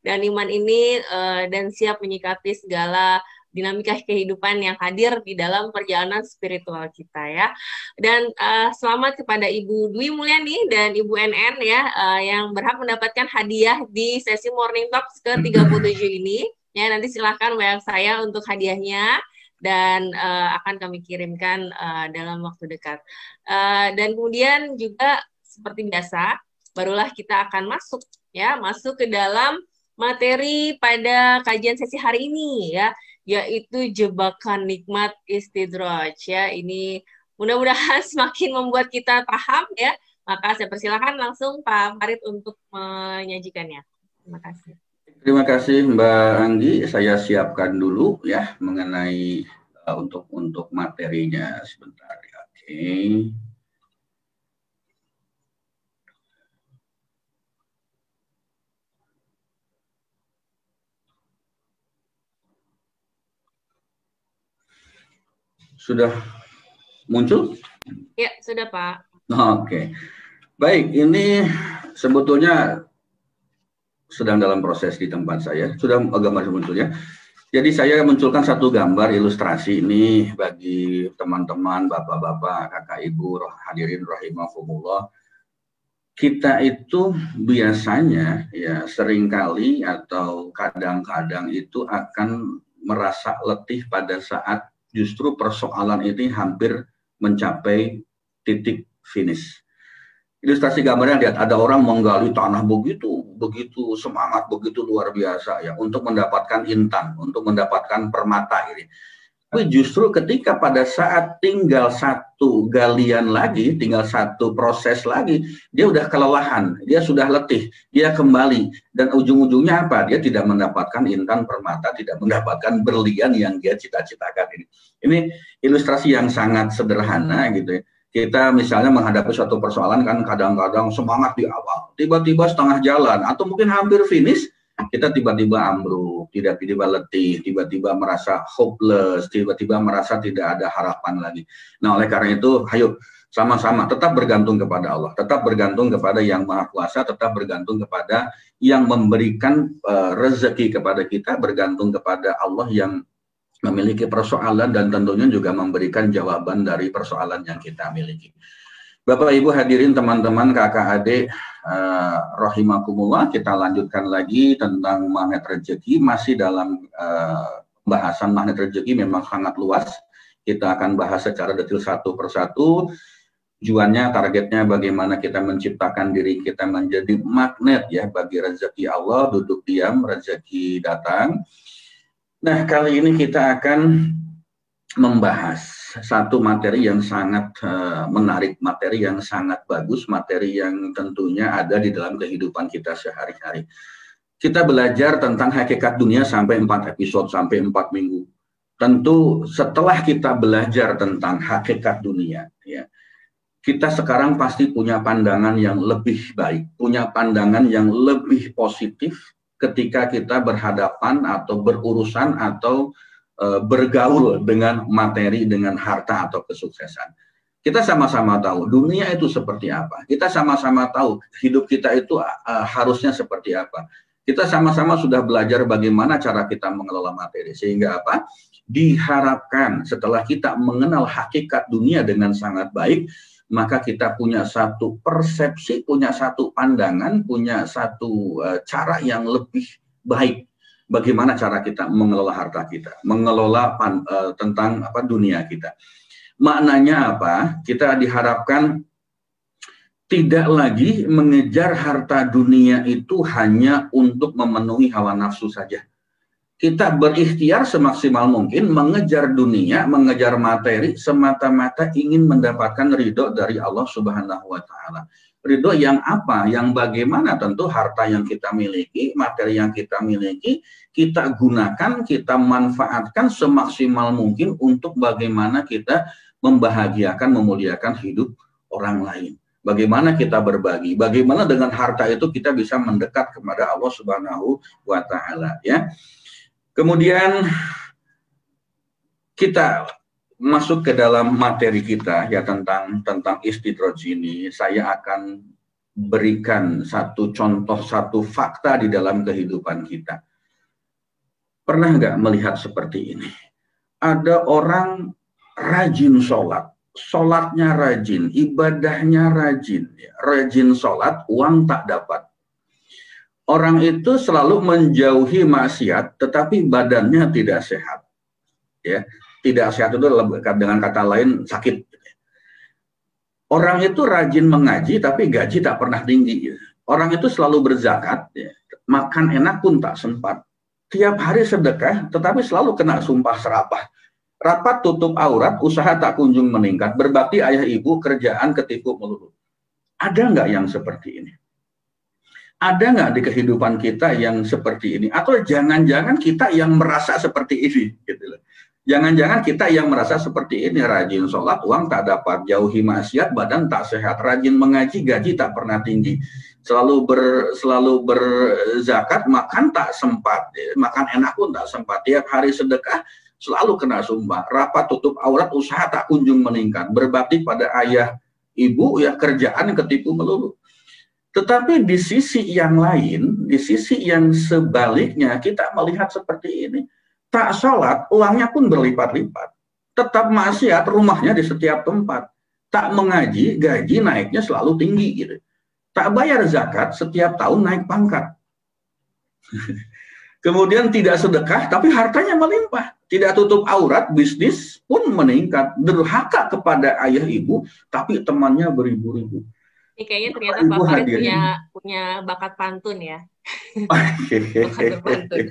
dan iman ini, dan siap menyikapi segala dinamika kehidupan yang hadir di dalam perjalanan spiritual kita ya. Dan selamat kepada Ibu Dwi Mulyani dan Ibu NN ya, yang berhak mendapatkan hadiah di sesi Morning Talks ke-37 ini. Ya, nanti silahkan WA saya untuk hadiahnya dan akan kami kirimkan dalam waktu dekat. Dan kemudian juga seperti biasa, barulah kita akan masuk ke dalam materi pada kajian sesi hari ini ya, yaitu jebakan nikmat istidraj ya. Ini mudah-mudahan semakin membuat kita paham ya. Maka saya persilakan langsung Pak Farid untuk menyajikannya. Terima kasih. Terima kasih Mbak Anggi, saya siapkan dulu ya mengenai untuk materinya sebentar. Oke. Sudah muncul? Ya, sudah Pak. Oke. Baik, ini sebetulnya sedang dalam proses di tempat saya. Sudah gambar muncul ya. Jadi saya munculkan satu gambar ilustrasi ini bagi teman-teman, bapak-bapak, kakak ibu, hadirin rahimahumullah. Kita itu biasanya ya seringkali atau kadang-kadang itu akan merasa letih pada saat justru persoalan ini hampir mencapai titik finish. Ilustrasi gambarnya, lihat ada orang menggali tanah begitu semangat, begitu luar biasa ya untuk mendapatkan intan, untuk mendapatkan permata ini. Tapi justru ketika pada saat tinggal satu galian lagi, tinggal satu proses lagi, dia udah kelelahan, dia sudah letih, dia kembali, dan ujung-ujungnya apa? Dia tidak mendapatkan intan permata, tidak mendapatkan berlian yang dia cita-citakan ini. Ini ilustrasi yang sangat sederhana gitu ya. Kita misalnya menghadapi suatu persoalan kan kadang-kadang semangat di awal, tiba-tiba setengah jalan atau mungkin hampir finish, kita tiba-tiba ambruk, tiba-tiba letih, tiba-tiba merasa hopeless, tiba-tiba merasa tidak ada harapan lagi. Nah, oleh karena itu, ayo sama-sama tetap bergantung kepada Allah, tetap bergantung kepada Yang Maha Kuasa, tetap bergantung kepada yang memberikan rezeki kepada kita, bergantung kepada Allah yang memiliki persoalan dan tentunya juga memberikan jawaban dari persoalan yang kita miliki. Bapak Ibu hadirin teman-teman kakak adik rahimakumullah, kita lanjutkan lagi tentang magnet rezeki. Masih dalam bahasan magnet rezeki, memang sangat luas. Kita akan bahas secara detail satu persatu. Tujuannya, targetnya bagaimana kita menciptakan diri kita menjadi magnet ya bagi rezeki Allah, duduk diam, rezeki datang. Nah, kali ini kita akan membahas satu materi yang sangat menarik, materi yang sangat bagus, materi yang tentunya ada di dalam kehidupan kita sehari-hari. Kita belajar tentang hakikat dunia sampai 4 episode, sampai 4 minggu. Tentu setelah kita belajar tentang hakikat dunia, ya, kita sekarang pasti punya pandangan yang lebih baik, punya pandangan yang lebih positif ketika kita berhadapan atau berurusan atau bergaul dengan materi, dengan harta atau kesuksesan. Kita sama-sama tahu dunia itu seperti apa. Kita sama-sama tahu hidup kita itu harusnya seperti apa. Kita sama-sama sudah belajar bagaimana cara kita mengelola materi. Sehingga apa? Diharapkan setelah kita mengenal hakikat dunia dengan sangat baik, maka kita punya satu persepsi, punya satu pandangan, punya satu cara yang lebih baik. Bagaimana cara kita mengelola harta kita, mengelola tentang dunia kita. Maknanya apa? Kita diharapkan tidak lagi mengejar harta dunia itu hanya untuk memenuhi hawa nafsu saja. Kita berikhtiar semaksimal mungkin mengejar dunia, mengejar materi semata-mata ingin mendapatkan ridho dari Allah Subhanahu wa Ta'ala. Ridho yang apa? Yang bagaimana? Tentu harta yang kita miliki, materi yang kita miliki, kita gunakan, kita manfaatkan semaksimal mungkin untuk bagaimana kita membahagiakan, memuliakan hidup orang lain. Bagaimana kita berbagi, bagaimana dengan harta itu kita bisa mendekat kepada Allah Subhanahu wa Ta'ala, ya. Kemudian kita masuk ke dalam materi kita ya tentang istidraj ini. Saya akan berikan satu contoh, satu fakta di dalam kehidupan kita. Pernah nggak melihat seperti ini? Ada orang rajin sholat, sholatnya rajin, ibadahnya rajin, rajin sholat, uang tak dapat. Orang itu selalu menjauhi maksiat, tetapi badannya tidak sehat. Ya, tidak sehat itu dengan kata lain sakit. Orang itu rajin mengaji, tapi gaji tak pernah tinggi. Orang itu selalu berzakat, ya, makan enak pun tak sempat. Tiap hari sedekah, tetapi selalu kena sumpah serapah. Rapat tutup aurat, usaha tak kunjung meningkat. Berbakti ayah ibu, kerjaan ketipu melulu. Ada nggak yang seperti ini? Ada nggak di kehidupan kita yang seperti ini? Atau jangan-jangan kita yang merasa seperti ini? Gitu loh. Jangan-jangan kita yang merasa seperti ini, rajin sholat, uang tak dapat, jauhi maksiat, badan tak sehat, rajin mengaji, gaji tak pernah tinggi, selalu berzakat, makan tak sempat, makan enak pun tak sempat, tiap hari sedekah, selalu kena sumpah, rapat tutup aurat, usaha tak kunjung meningkat, berbakti pada ayah, ibu, ya kerjaan ketipu melulu. Tetapi di sisi yang lain, di sisi yang sebaliknya, kita melihat seperti ini. Tak sholat, uangnya pun berlipat-lipat. Tetap maksiat, rumahnya di setiap tempat. Tak mengaji, gaji naiknya selalu tinggi. Gitu. Tak bayar zakat, setiap tahun naik pangkat. Kemudian tidak sedekah, tapi hartanya melimpah. Tidak tutup aurat, bisnis pun meningkat. Durhaka kepada ayah ibu, tapi temannya beribu-ribu. Ini kayaknya ternyata Pak Farid punya bakat pantun ya. Bakat berpantun.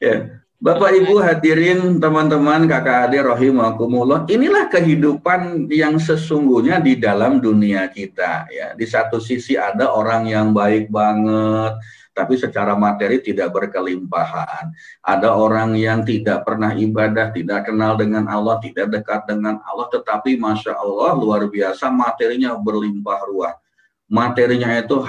Ya. Bapak Ibu hadirin teman-teman kakak adik rahimakumullah, inilah kehidupan yang sesungguhnya di dalam dunia kita ya. Di satu sisi ada orang yang baik banget tapi secara materi tidak berkelimpahan. Ada orang yang tidak pernah ibadah, tidak kenal dengan Allah, tidak dekat dengan Allah, tetapi Masya Allah luar biasa materinya berlimpah ruah. Materinya itu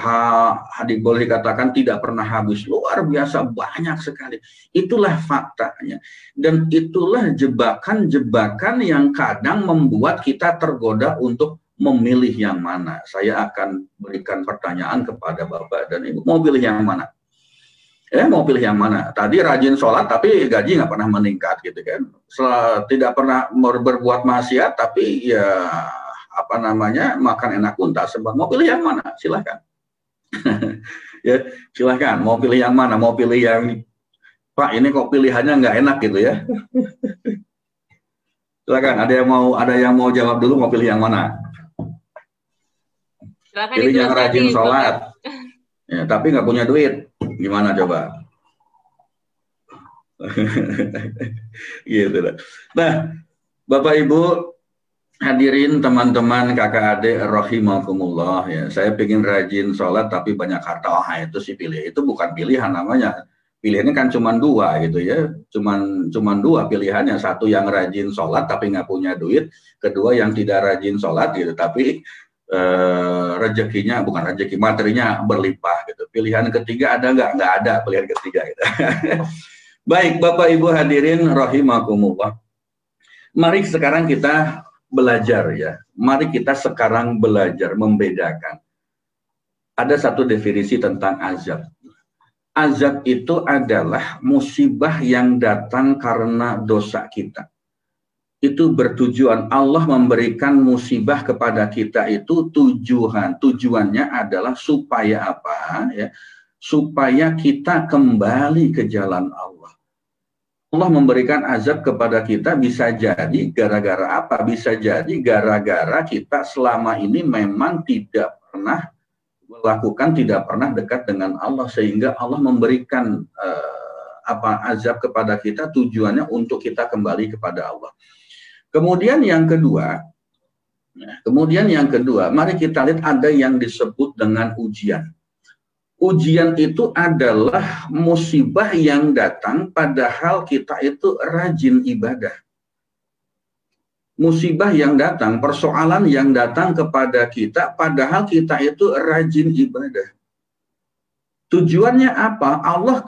boleh dikatakan tidak pernah habis, luar biasa banyak sekali. Itulah faktanya. Dan itulah jebakan-jebakan yang kadang membuat kita tergoda untuk memilih yang mana. Saya akan berikan pertanyaan kepada Bapak dan Ibu, mau pilih yang mana? Mau pilih yang mana? Tadi rajin sholat tapi gaji nggak pernah meningkat gitu kan. Tidak pernah berbuat maksiat tapi ya apa namanya, makan enak pun tak sempat. Mau pilih yang mana? Silahkan. Ya, silahkan. Mau pilih yang mana? Mau pilih yang, Pak, ini kok pilihannya nggak enak gitu ya? Silahkan. Ada yang mau jawab dulu, mau pilih yang mana? Silakan pilih yang rajin sholat, ya, tapi nggak punya duit. Gimana coba? Gitu. Nah, Bapak Ibu hadirin, teman-teman, kakak adik rahimakumullah, ya, saya pengen rajin sholat tapi banyak harta. Itu sih pilih. Itu bukan pilihan namanya. Pilihannya kan cuma dua gitu ya. Cuman dua pilihannya. Satu yang rajin sholat tapi nggak punya duit. Kedua yang tidak rajin sholat gitu tapi rezekinya, bukan rezeki, materinya berlimpah gitu. Pilihan ketiga ada nggak? Nggak ada pilihan ketiga gitu. Baik, Bapak Ibu hadirin rahimakumullah. Mari sekarang kita belajar ya. Mari kita sekarang belajar membedakan. Ada satu definisi tentang azab. Azab itu adalah musibah yang datang karena dosa kita. Itu bertujuan Allah memberikan musibah kepada kita itu tujuannya adalah supaya apa ya? Supaya kita kembali ke jalan Allah. Allah memberikan azab kepada kita bisa jadi gara-gara apa? Bisa jadi gara-gara kita selama ini memang tidak pernah dekat dengan Allah, sehingga Allah memberikan azab kepada kita, tujuannya untuk kita kembali kepada Allah. Kemudian yang kedua, mari kita lihat ada yang disebut dengan ujian. Ujian itu adalah musibah yang datang padahal kita itu rajin ibadah. Musibah yang datang, persoalan yang datang kepada kita padahal kita itu rajin ibadah. Tujuannya apa? Allah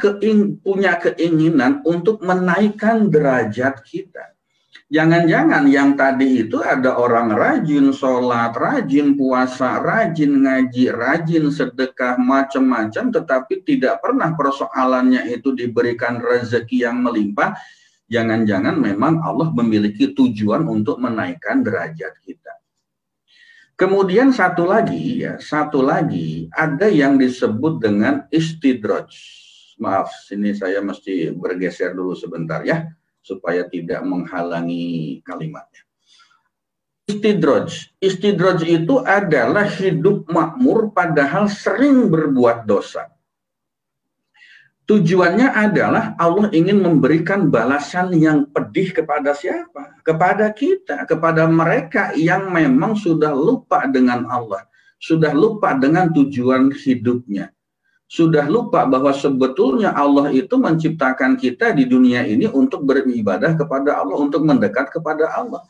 punya keinginan untuk menaikkan derajat kita. Jangan-jangan yang tadi itu ada orang rajin sholat, rajin puasa, rajin ngaji, rajin sedekah, macam-macam, tetapi tidak pernah persoalannya itu diberikan rezeki yang melimpah. Jangan-jangan memang Allah memiliki tujuan untuk menaikkan derajat kita. Kemudian satu lagi ada yang disebut dengan istidraj. Maaf, sini saya mesti bergeser dulu sebentar ya, supaya tidak menghalangi kalimatnya. Istidraj itu adalah hidup makmur padahal sering berbuat dosa. Tujuannya adalah Allah ingin memberikan balasan yang pedih kepada siapa? Kepada kita, kepada mereka yang memang sudah lupa dengan Allah, sudah lupa dengan tujuan hidupnya, sudah lupa bahwa sebetulnya Allah itu menciptakan kita di dunia ini untuk beribadah kepada Allah, untuk mendekat kepada Allah.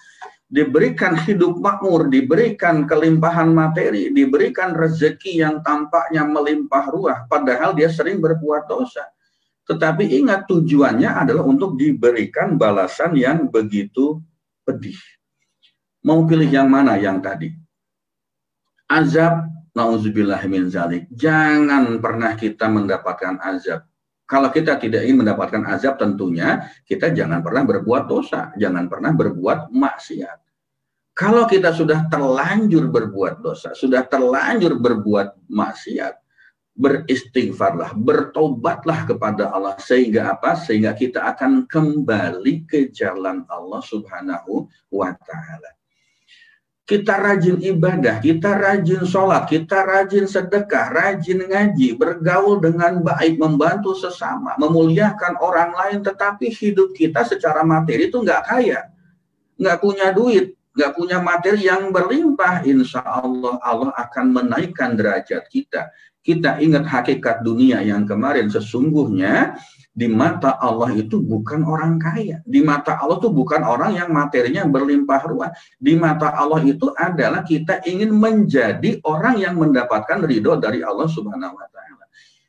Diberikan hidup makmur, diberikan kelimpahan materi, diberikan rezeki yang tampaknya melimpah ruah, padahal dia sering berbuat dosa. Tetapi ingat, tujuannya adalah untuk diberikan balasan yang begitu pedih. Mau pilih yang mana yang tadi? Azab, na'udzubillah min dzalik. Jangan pernah kita mendapatkan azab. Kalau kita tidak ingin mendapatkan azab, tentunya kita jangan pernah berbuat dosa, jangan pernah berbuat maksiat. Kalau kita sudah terlanjur berbuat dosa, sudah terlanjur berbuat maksiat, beristighfarlah, bertobatlah kepada Allah, sehingga apa? Sehingga kita akan kembali ke jalan Allah Subhanahu wa Ta'ala. Kita rajin ibadah, kita rajin sholat, kita rajin sedekah, rajin ngaji, bergaul dengan baik, membantu sesama, memuliakan orang lain, tetapi hidup kita secara materi itu nggak kaya, nggak punya duit, nggak punya materi yang berlimpah. Insya Allah, Allah akan menaikkan derajat kita. Kita ingat hakikat dunia yang kemarin, sesungguhnya di mata Allah itu bukan orang kaya. Di mata Allah itu bukan orang yang materinya berlimpah ruah. Di mata Allah itu adalah kita ingin menjadi orang yang mendapatkan ridho dari Allah Subhanahu wa Ta'ala.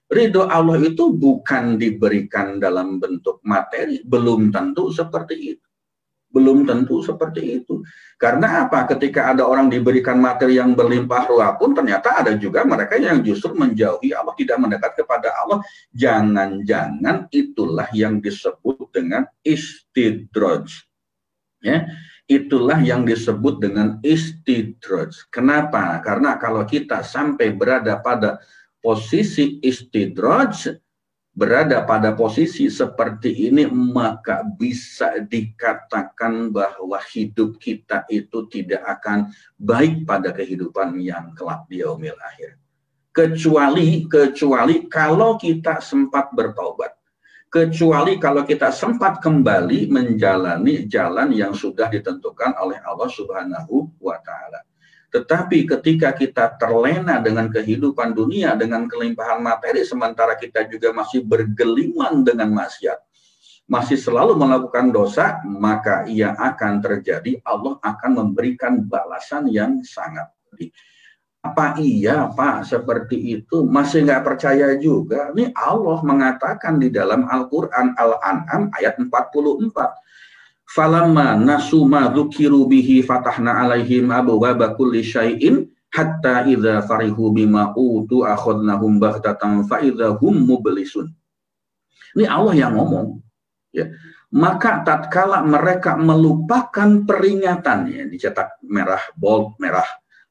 Ridho Allah itu bukan diberikan dalam bentuk materi. Belum tentu seperti itu. Belum tentu seperti itu. Karena apa? Ketika ada orang diberikan materi yang berlimpah ruah pun, ternyata ada juga mereka yang justru menjauhi Allah, tidak mendekat kepada Allah. Jangan-jangan itulah yang disebut dengan istidraj. Ya. Itulah yang disebut dengan istidraj. Kenapa? Karena kalau kita sampai berada pada posisi istidraj, berada pada posisi seperti ini, maka bisa dikatakan bahwa hidup kita itu tidak akan baik pada kehidupan yang kelak di yaumil akhir. Kecuali kalau kita sempat bertaubat. Kecuali kalau kita sempat kembali menjalani jalan yang sudah ditentukan oleh Allah Subhanahu wa Ta'ala. Tetapi ketika kita terlena dengan kehidupan dunia, dengan kelimpahan materi, sementara kita juga masih bergelimang dengan maksiat, masih selalu melakukan dosa, maka ia akan terjadi, Allah akan memberikan balasan yang sangat pedih. Apa iya Pak seperti itu? Masih nggak percaya juga? Ini Allah mengatakan di dalam Al-Quran Al-An'am ayat 44. Falamma nasu ma dzukiru bihi fatahna alaihim abwaaba kulli syai'in hatta idza farihu bima utu akhadnahum baghtatan fa idza hum mublisun. Ini Allah yang ngomong, ya. Maka tatkala mereka melupakan peringatan, ya, dicetak merah, bold merah,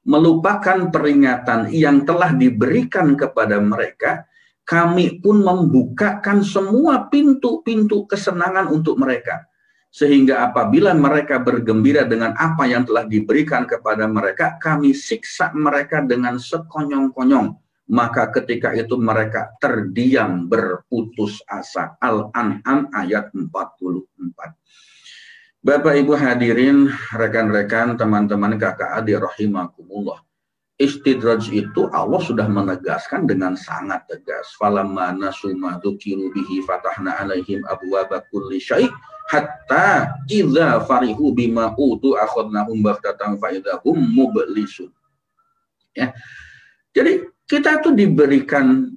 melupakan peringatan yang telah diberikan kepada mereka, kami pun membukakan semua pintu-pintu kesenangan untuk mereka. Sehingga apabila mereka bergembira dengan apa yang telah diberikan kepada mereka, kami siksa mereka dengan sekonyong-konyong. Maka ketika itu mereka terdiam berputus asa. Al-An'am ayat 44. Bapak Ibu hadirin, rekan-rekan, teman-teman kakak adik rahimakumullah. Istidraj itu Allah sudah menegaskan dengan sangat tegas. Falamma nasu ma dzukiru bihi fatahna alaihim abwaaba kulli syai' hatta idza farihu bima utu akhadnahum baghtatan fa idza hum mublisun. Ya. Jadi kita itu diberikan,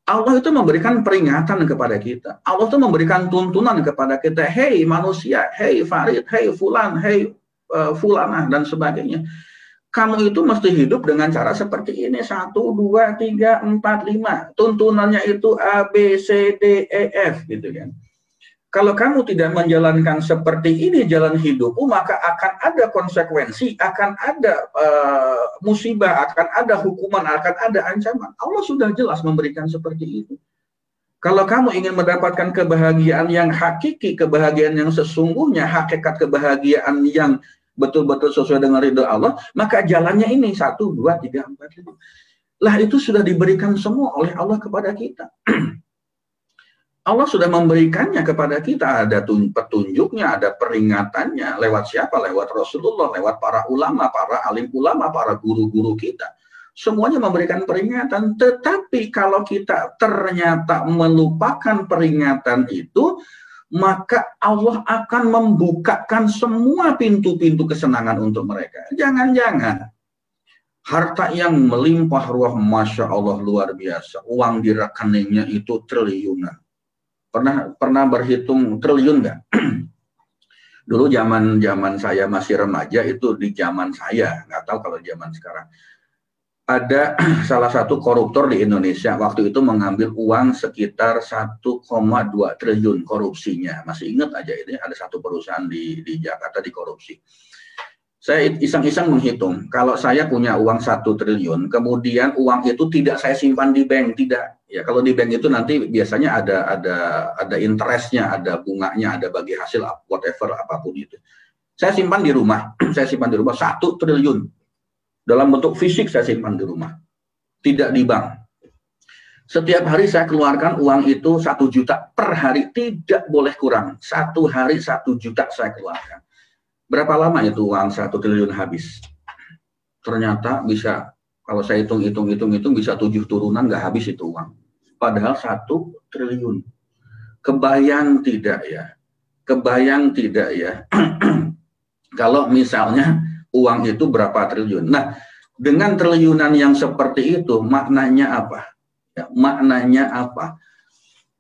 Allah itu memberikan peringatan kepada kita. Allah itu memberikan tuntunan kepada kita. Hei manusia, hei Farid, hei Fulan, hei Fulanah dan sebagainya. Kamu itu mesti hidup dengan cara seperti ini. 1, 2, 3, 4, 5. Tuntunannya itu A, B, C, D, E, F. Gitu kan. Kalau kamu tidak menjalankan seperti ini jalan hidupmu, maka akan ada konsekuensi, akan ada musibah, akan ada hukuman, akan ada ancaman. Allah sudah jelas memberikan seperti itu. Kalau kamu ingin mendapatkan kebahagiaan yang hakiki, kebahagiaan yang sesungguhnya, hakikat kebahagiaan yang betul-betul sesuai dengan ridho Allah, maka jalannya ini 1, 2, 3, 4, 5. Lah itu sudah diberikan semua oleh Allah kepada kita. Allah sudah memberikannya kepada kita, ada petunjuknya, ada peringatannya. Lewat siapa? Lewat Rasulullah, lewat para ulama, para alim ulama, para guru-guru kita. Semuanya memberikan peringatan. Tetapi kalau kita ternyata melupakan peringatan itu, maka Allah akan membukakan semua pintu-pintu kesenangan untuk mereka. Jangan-jangan harta yang melimpah ruah, Masya Allah luar biasa. Uang di rekeningnya itu triliunan. Pernah berhitung triliun nggak? Dulu zaman saya masih remaja, itu di zaman saya, nggak tahu kalau zaman sekarang. Ada salah satu koruptor di Indonesia waktu itu mengambil uang sekitar 1,2 triliun korupsinya. Masih ingat aja ini, ada satu perusahaan di Jakarta dikorupsi. Saya iseng-iseng menghitung, kalau saya punya uang 1 triliun, kemudian uang itu tidak saya simpan di bank, tidak. Ya kalau di bank itu nanti biasanya ada interestnya, ada bunganya, ada bagi hasil whatever apapun itu. Saya simpan di rumah, saya simpan di rumah 1 triliun. Dalam bentuk fisik saya simpan di rumah, tidak di bank. Setiap hari saya keluarkan uang itu 1 juta per hari, tidak boleh kurang. 1 hari 1 juta saya keluarkan. Berapa lama itu uang 1 triliun habis? Ternyata bisa, kalau saya hitung bisa 7 turunan nggak habis itu uang. Padahal 1 triliun. Kebayang tidak ya? Kebayang tidak ya? Kalau misalnya uang itu berapa triliun. Nah, dengan triliunan yang seperti itu, maknanya apa? Ya, maknanya apa?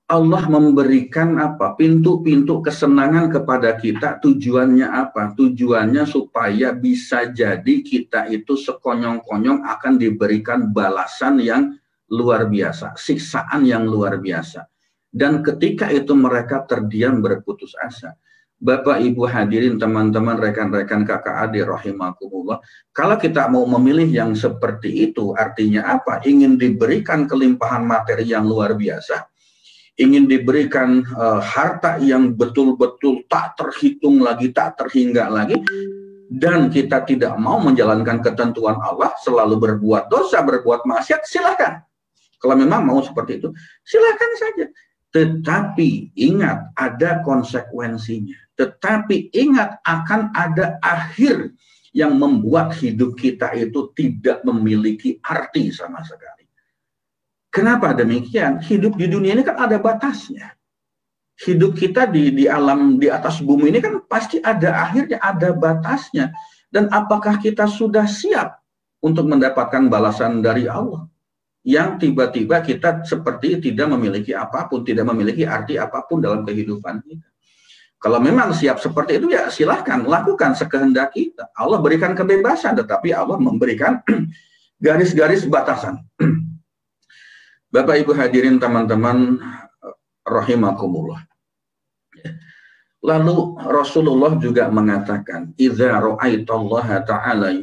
Allah memberikan apa? Pintu-pintu kesenangan kepada kita. Tujuannya apa? Tujuannya supaya bisa jadi kita itu sekonyong-konyong akan diberikan balasan yang luar biasa, siksaan yang luar biasa. Dan ketika itu mereka terdiam berputus asa. Bapak, Ibu hadirin, teman-teman, rekan-rekan, kakak adik rahimakumullah, kalau kita mau memilih yang seperti itu, artinya apa? Ingin diberikan kelimpahan materi yang luar biasa, ingin diberikan harta yang betul-betul tak terhitung lagi, tak terhingga lagi, dan kita tidak mau menjalankan ketentuan Allah, selalu berbuat dosa, berbuat maksiat, silakan. Kalau memang mau seperti itu, silakan saja. Tetapi ingat, ada konsekuensinya. Tetapi ingat, akan ada akhir yang membuat hidup kita itu tidak memiliki arti sama sekali. Kenapa demikian? Hidup di dunia ini kan ada batasnya. Hidup kita di alam, di atas bumi ini kan pasti ada akhirnya, ada batasnya. Dan apakah kita sudah siap untuk mendapatkan balasan dari Allah? Yang tiba-tiba kita seperti tidak memiliki apapun, tidak memiliki arti apapun dalam kehidupan kita. Kalau memang siap seperti itu, ya silahkan lakukan sekehendak kita. Allah berikan kebebasan, tetapi Allah memberikan garis-garis batasan. Bapak, Ibu hadirin, teman-teman rahimakumullah. Lalu Rasulullah juga mengatakan, "Idza ra'aitallaha ta'ala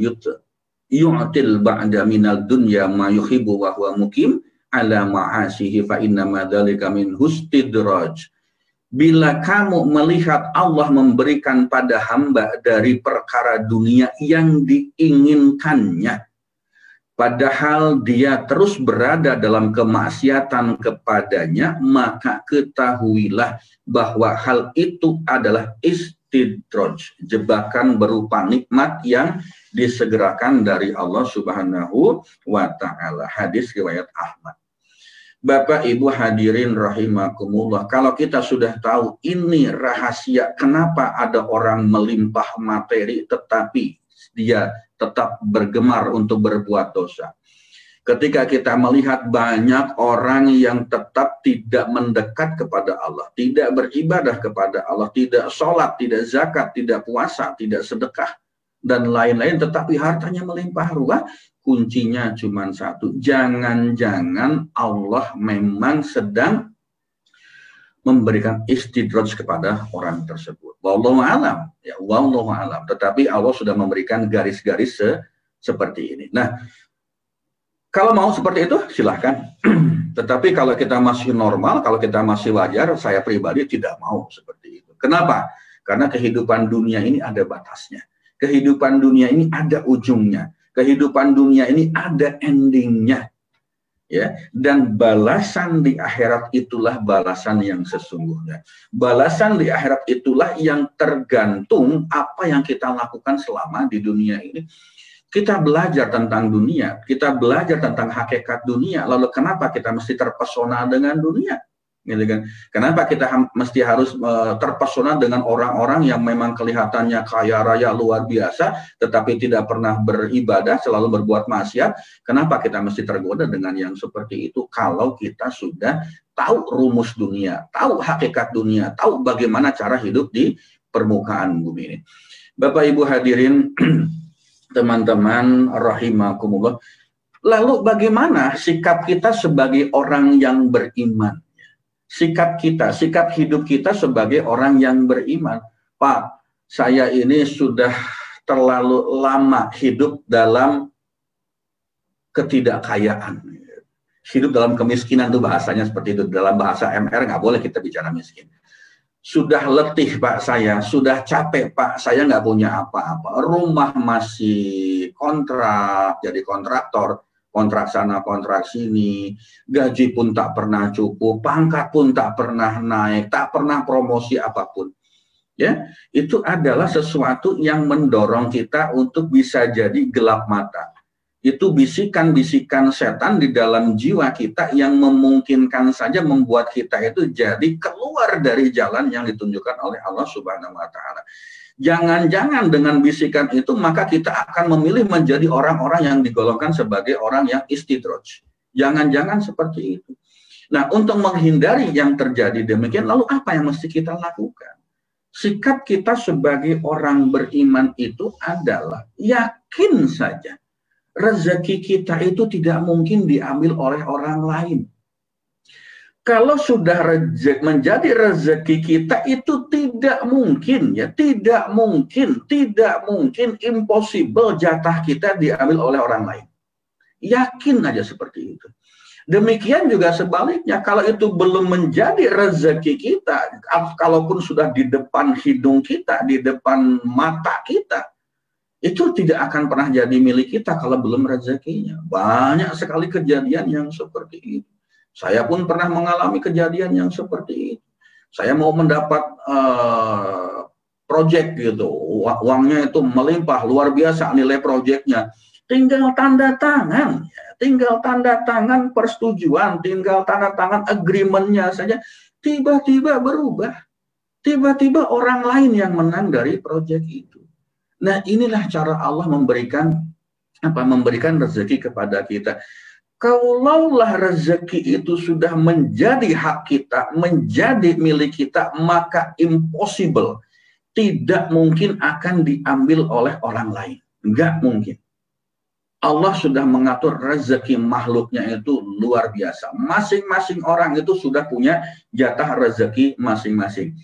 yu'til ba'da minal dunya ma yuhibbu wa huwa mukim ala ma'asihi fa inna ma dzalika min hustidraj." Bila kamu melihat Allah memberikan pada hamba dari perkara dunia yang diinginkannya, padahal dia terus berada dalam kemaksiatan kepadanya, maka ketahuilah bahwa hal itu adalah istidraj, jebakan berupa nikmat yang disegerakan dari Allah Subhanahu wa ta'ala. Hadis riwayat Ahmad. Bapak, Ibu hadirin rahimakumullah, kalau kita sudah tahu ini rahasia kenapa ada orang melimpah materi tetapi dia tetap bergemar untuk berbuat dosa. Ketika kita melihat banyak orang yang tetap tidak mendekat kepada Allah, tidak beribadah kepada Allah, tidak sholat, tidak zakat, tidak puasa, tidak sedekah, dan lain-lain, tetapi hartanya melimpah ruah, kuncinya cuma satu. Jangan-jangan Allah memang sedang memberikan istidraj kepada orang tersebut. Wallahu a'lam, ya, wallahu a'lam. Tetapi Allah sudah memberikan garis-garis seperti ini. Nah, kalau mau seperti itu, silahkan. Tetapi kalau kita masih normal, kalau kita masih wajar, saya pribadi tidak mau seperti itu. Kenapa? Karena kehidupan dunia ini ada batasnya. Kehidupan dunia ini ada ujungnya. Kehidupan dunia ini ada endingnya. Ya, dan balasan di akhirat itulah balasan yang sesungguhnya. Balasan di akhirat itulah yang tergantung apa yang kita lakukan selama di dunia ini. Kita belajar tentang dunia, kita belajar tentang hakikat dunia, lalu kenapa kita mesti terpesona dengan dunia? Gitu kan? Kenapa kita mesti harus terpesona dengan orang-orang yang memang kelihatannya kaya raya luar biasa, tetapi tidak pernah beribadah, selalu berbuat maksiat? Kenapa kita mesti tergoda dengan yang seperti itu? Kalau kita sudah tahu rumus dunia, tahu hakikat dunia, tahu bagaimana cara hidup di permukaan bumi ini. Bapak, Ibu hadirin, teman-teman rahimakumullah. Lalu bagaimana sikap kita sebagai orang yang beriman? Sikap kita, sikap hidup kita sebagai orang yang beriman. Pak, saya ini sudah terlalu lama hidup dalam ketidakkayaan. Hidup dalam kemiskinan itu bahasanya seperti itu. Dalam bahasa MR nggak boleh kita bicara miskin. Sudah letih Pak saya, sudah capek Pak, saya nggak punya apa-apa. Rumah masih kontrak, jadi kontraktor. Kontrak sana, kontrak sini, gaji pun tak pernah cukup, pangkat pun tak pernah naik, tak pernah promosi apapun. Ya, itu adalah sesuatu yang mendorong kita untuk bisa jadi gelap mata. Itu bisikan-bisikan setan di dalam jiwa kita yang memungkinkan saja membuat kita itu jadi keluar dari jalan yang ditunjukkan oleh Allah Subhanahu wa ta'ala. Jangan-jangan dengan bisikan itu maka kita akan memilih menjadi orang-orang yang digolongkan sebagai orang yang istidraj. Jangan-jangan seperti itu. Nah, untuk menghindari yang terjadi demikian, lalu apa yang mesti kita lakukan? Sikap kita sebagai orang beriman itu adalah yakin saja rezeki kita itu tidak mungkin diambil oleh orang lain. Kalau sudah menjadi rezeki kita itu tidak mungkin ya, tidak mungkin impossible jatah kita diambil oleh orang lain. Yakin aja seperti itu. Demikian juga sebaliknya, kalau itu belum menjadi rezeki kita, kalaupun sudah di depan hidung kita, di depan mata kita, itu tidak akan pernah jadi milik kita kalau belum rezekinya. Banyak sekali kejadian yang seperti itu. Saya pun pernah mengalami kejadian yang seperti itu. Saya mau mendapat proyek gitu, uangnya itu melimpah, luar biasa nilai proyeknya. Tinggal tanda tangan persetujuan, tinggal tanda tangan agreement-nya saja, tiba-tiba berubah. Tiba-tiba orang lain yang menang dari proyek itu. Nah, inilah cara Allah memberikan rezeki kepada kita. Kalaulah rezeki itu sudah menjadi hak kita, menjadi milik kita, maka impossible, tidak mungkin akan diambil oleh orang lain. Enggak mungkin. Allah sudah mengatur rezeki makhluknya itu luar biasa. Masing-masing orang itu sudah punya jatah rezeki masing-masing.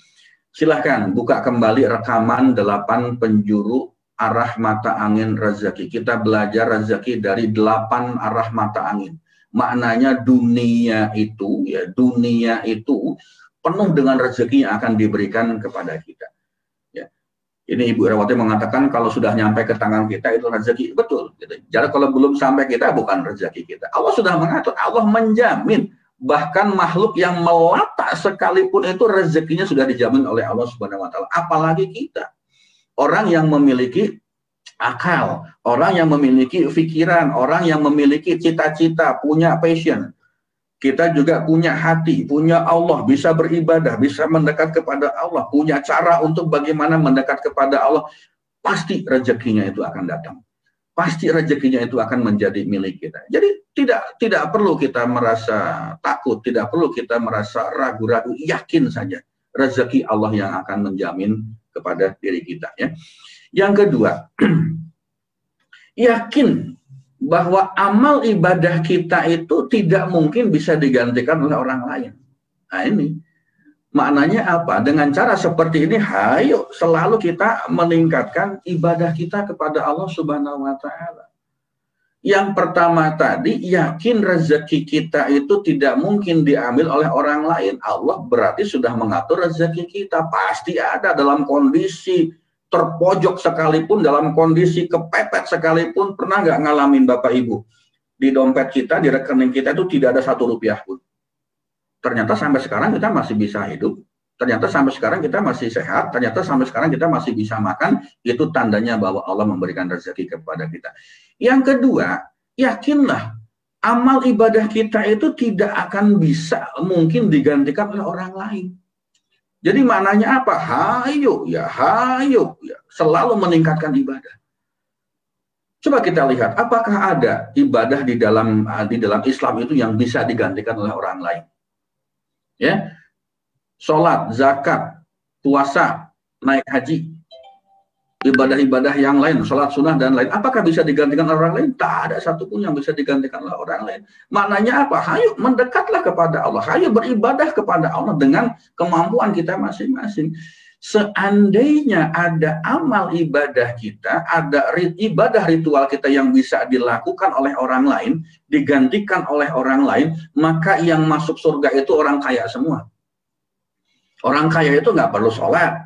Silahkan buka kembali rekaman 8 penjuru arah mata angin rezeki. Kita belajar rezeki dari 8 arah mata angin. Maknanya dunia itu penuh dengan rezeki yang akan diberikan kepada kita. Ya. Ini Ibu Erawati mengatakan kalau sudah nyampe ke tangan kita itu rezeki. Betul. Gitu. Jadi kalau belum sampai kita bukan rezeki kita. Allah sudah mengatur, Allah menjamin. Bahkan makhluk yang melata sekalipun itu rezekinya sudah dijamin oleh Allah Subhanahu wa Ta'ala. Apalagi kita. Orang yang memiliki akal, orang yang memiliki pikiran, orang yang memiliki cita-cita, punya passion. Kita juga punya hati, punya Allah, bisa beribadah, bisa mendekat kepada Allah, punya cara untuk bagaimana mendekat kepada Allah. Pasti rezekinya itu akan datang. Pasti rezekinya itu akan menjadi milik kita. Jadi tidak perlu kita merasa takut, tidak perlu kita merasa ragu-ragu, yakin saja rezeki Allah yang akan menjamin kepada diri kita ya. Yang kedua, yakin bahwa amal ibadah kita itu tidak mungkin bisa digantikan oleh orang lain. Nah ini maknanya apa? Dengan cara seperti ini, hayo selalu kita meningkatkan ibadah kita kepada Allah Subhanahu wa Ta'ala. Yang pertama tadi, yakin rezeki kita itu tidak mungkin diambil oleh orang lain. Allah berarti sudah mengatur rezeki kita. Pasti ada dalam kondisi terpojok sekalipun, dalam kondisi kepepet sekalipun. Pernah nggak ngalamin Bapak Ibu? Di dompet kita, di rekening kita itu tidak ada 1 rupiah pun. Ternyata sampai sekarang kita masih bisa hidup. Ternyata sampai sekarang kita masih sehat, ternyata sampai sekarang kita masih bisa makan, itu tandanya bahwa Allah memberikan rezeki kepada kita. Yang kedua, yakinlah amal ibadah kita itu tidak akan bisa mungkin digantikan oleh orang lain. Jadi maknanya apa? Hayo ya, selalu meningkatkan ibadah. Coba kita lihat, apakah ada ibadah di dalam Islam itu yang bisa digantikan oleh orang lain? Ya. Sholat, zakat, puasa, naik haji, ibadah-ibadah yang lain, sholat sunnah dan lain, apakah bisa digantikan orang lain? Tak ada satupun yang bisa digantikan oleh orang lain. Maknanya apa? Hayo mendekatlah kepada Allah, hayo beribadah kepada Allah dengan kemampuan kita masing-masing. Seandainya ada amal ibadah kita, ada ibadah ritual kita yang bisa dilakukan oleh orang lain, digantikan oleh orang lain, maka yang masuk surga itu orang kaya semua. Orang kaya itu nggak perlu sholat,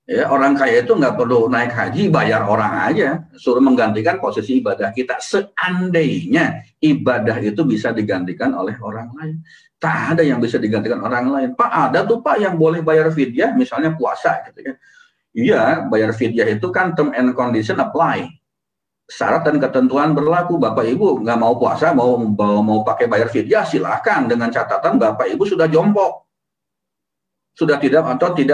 ya, orang kaya itu nggak perlu naik haji, bayar orang aja, suruh menggantikan posisi ibadah kita. Seandainya ibadah itu bisa digantikan oleh orang lain, tak ada yang bisa digantikan orang lain. Pak, ada tuh Pak yang boleh bayar fidyah, misalnya puasa, gitu kan? Iya, bayar fidyah itu kan term and condition apply, syarat dan ketentuan berlaku. Bapak Ibu nggak mau puasa, mau pakai bayar fidyah, silahkan dengan catatan Bapak Ibu sudah jompo. Sudah tidak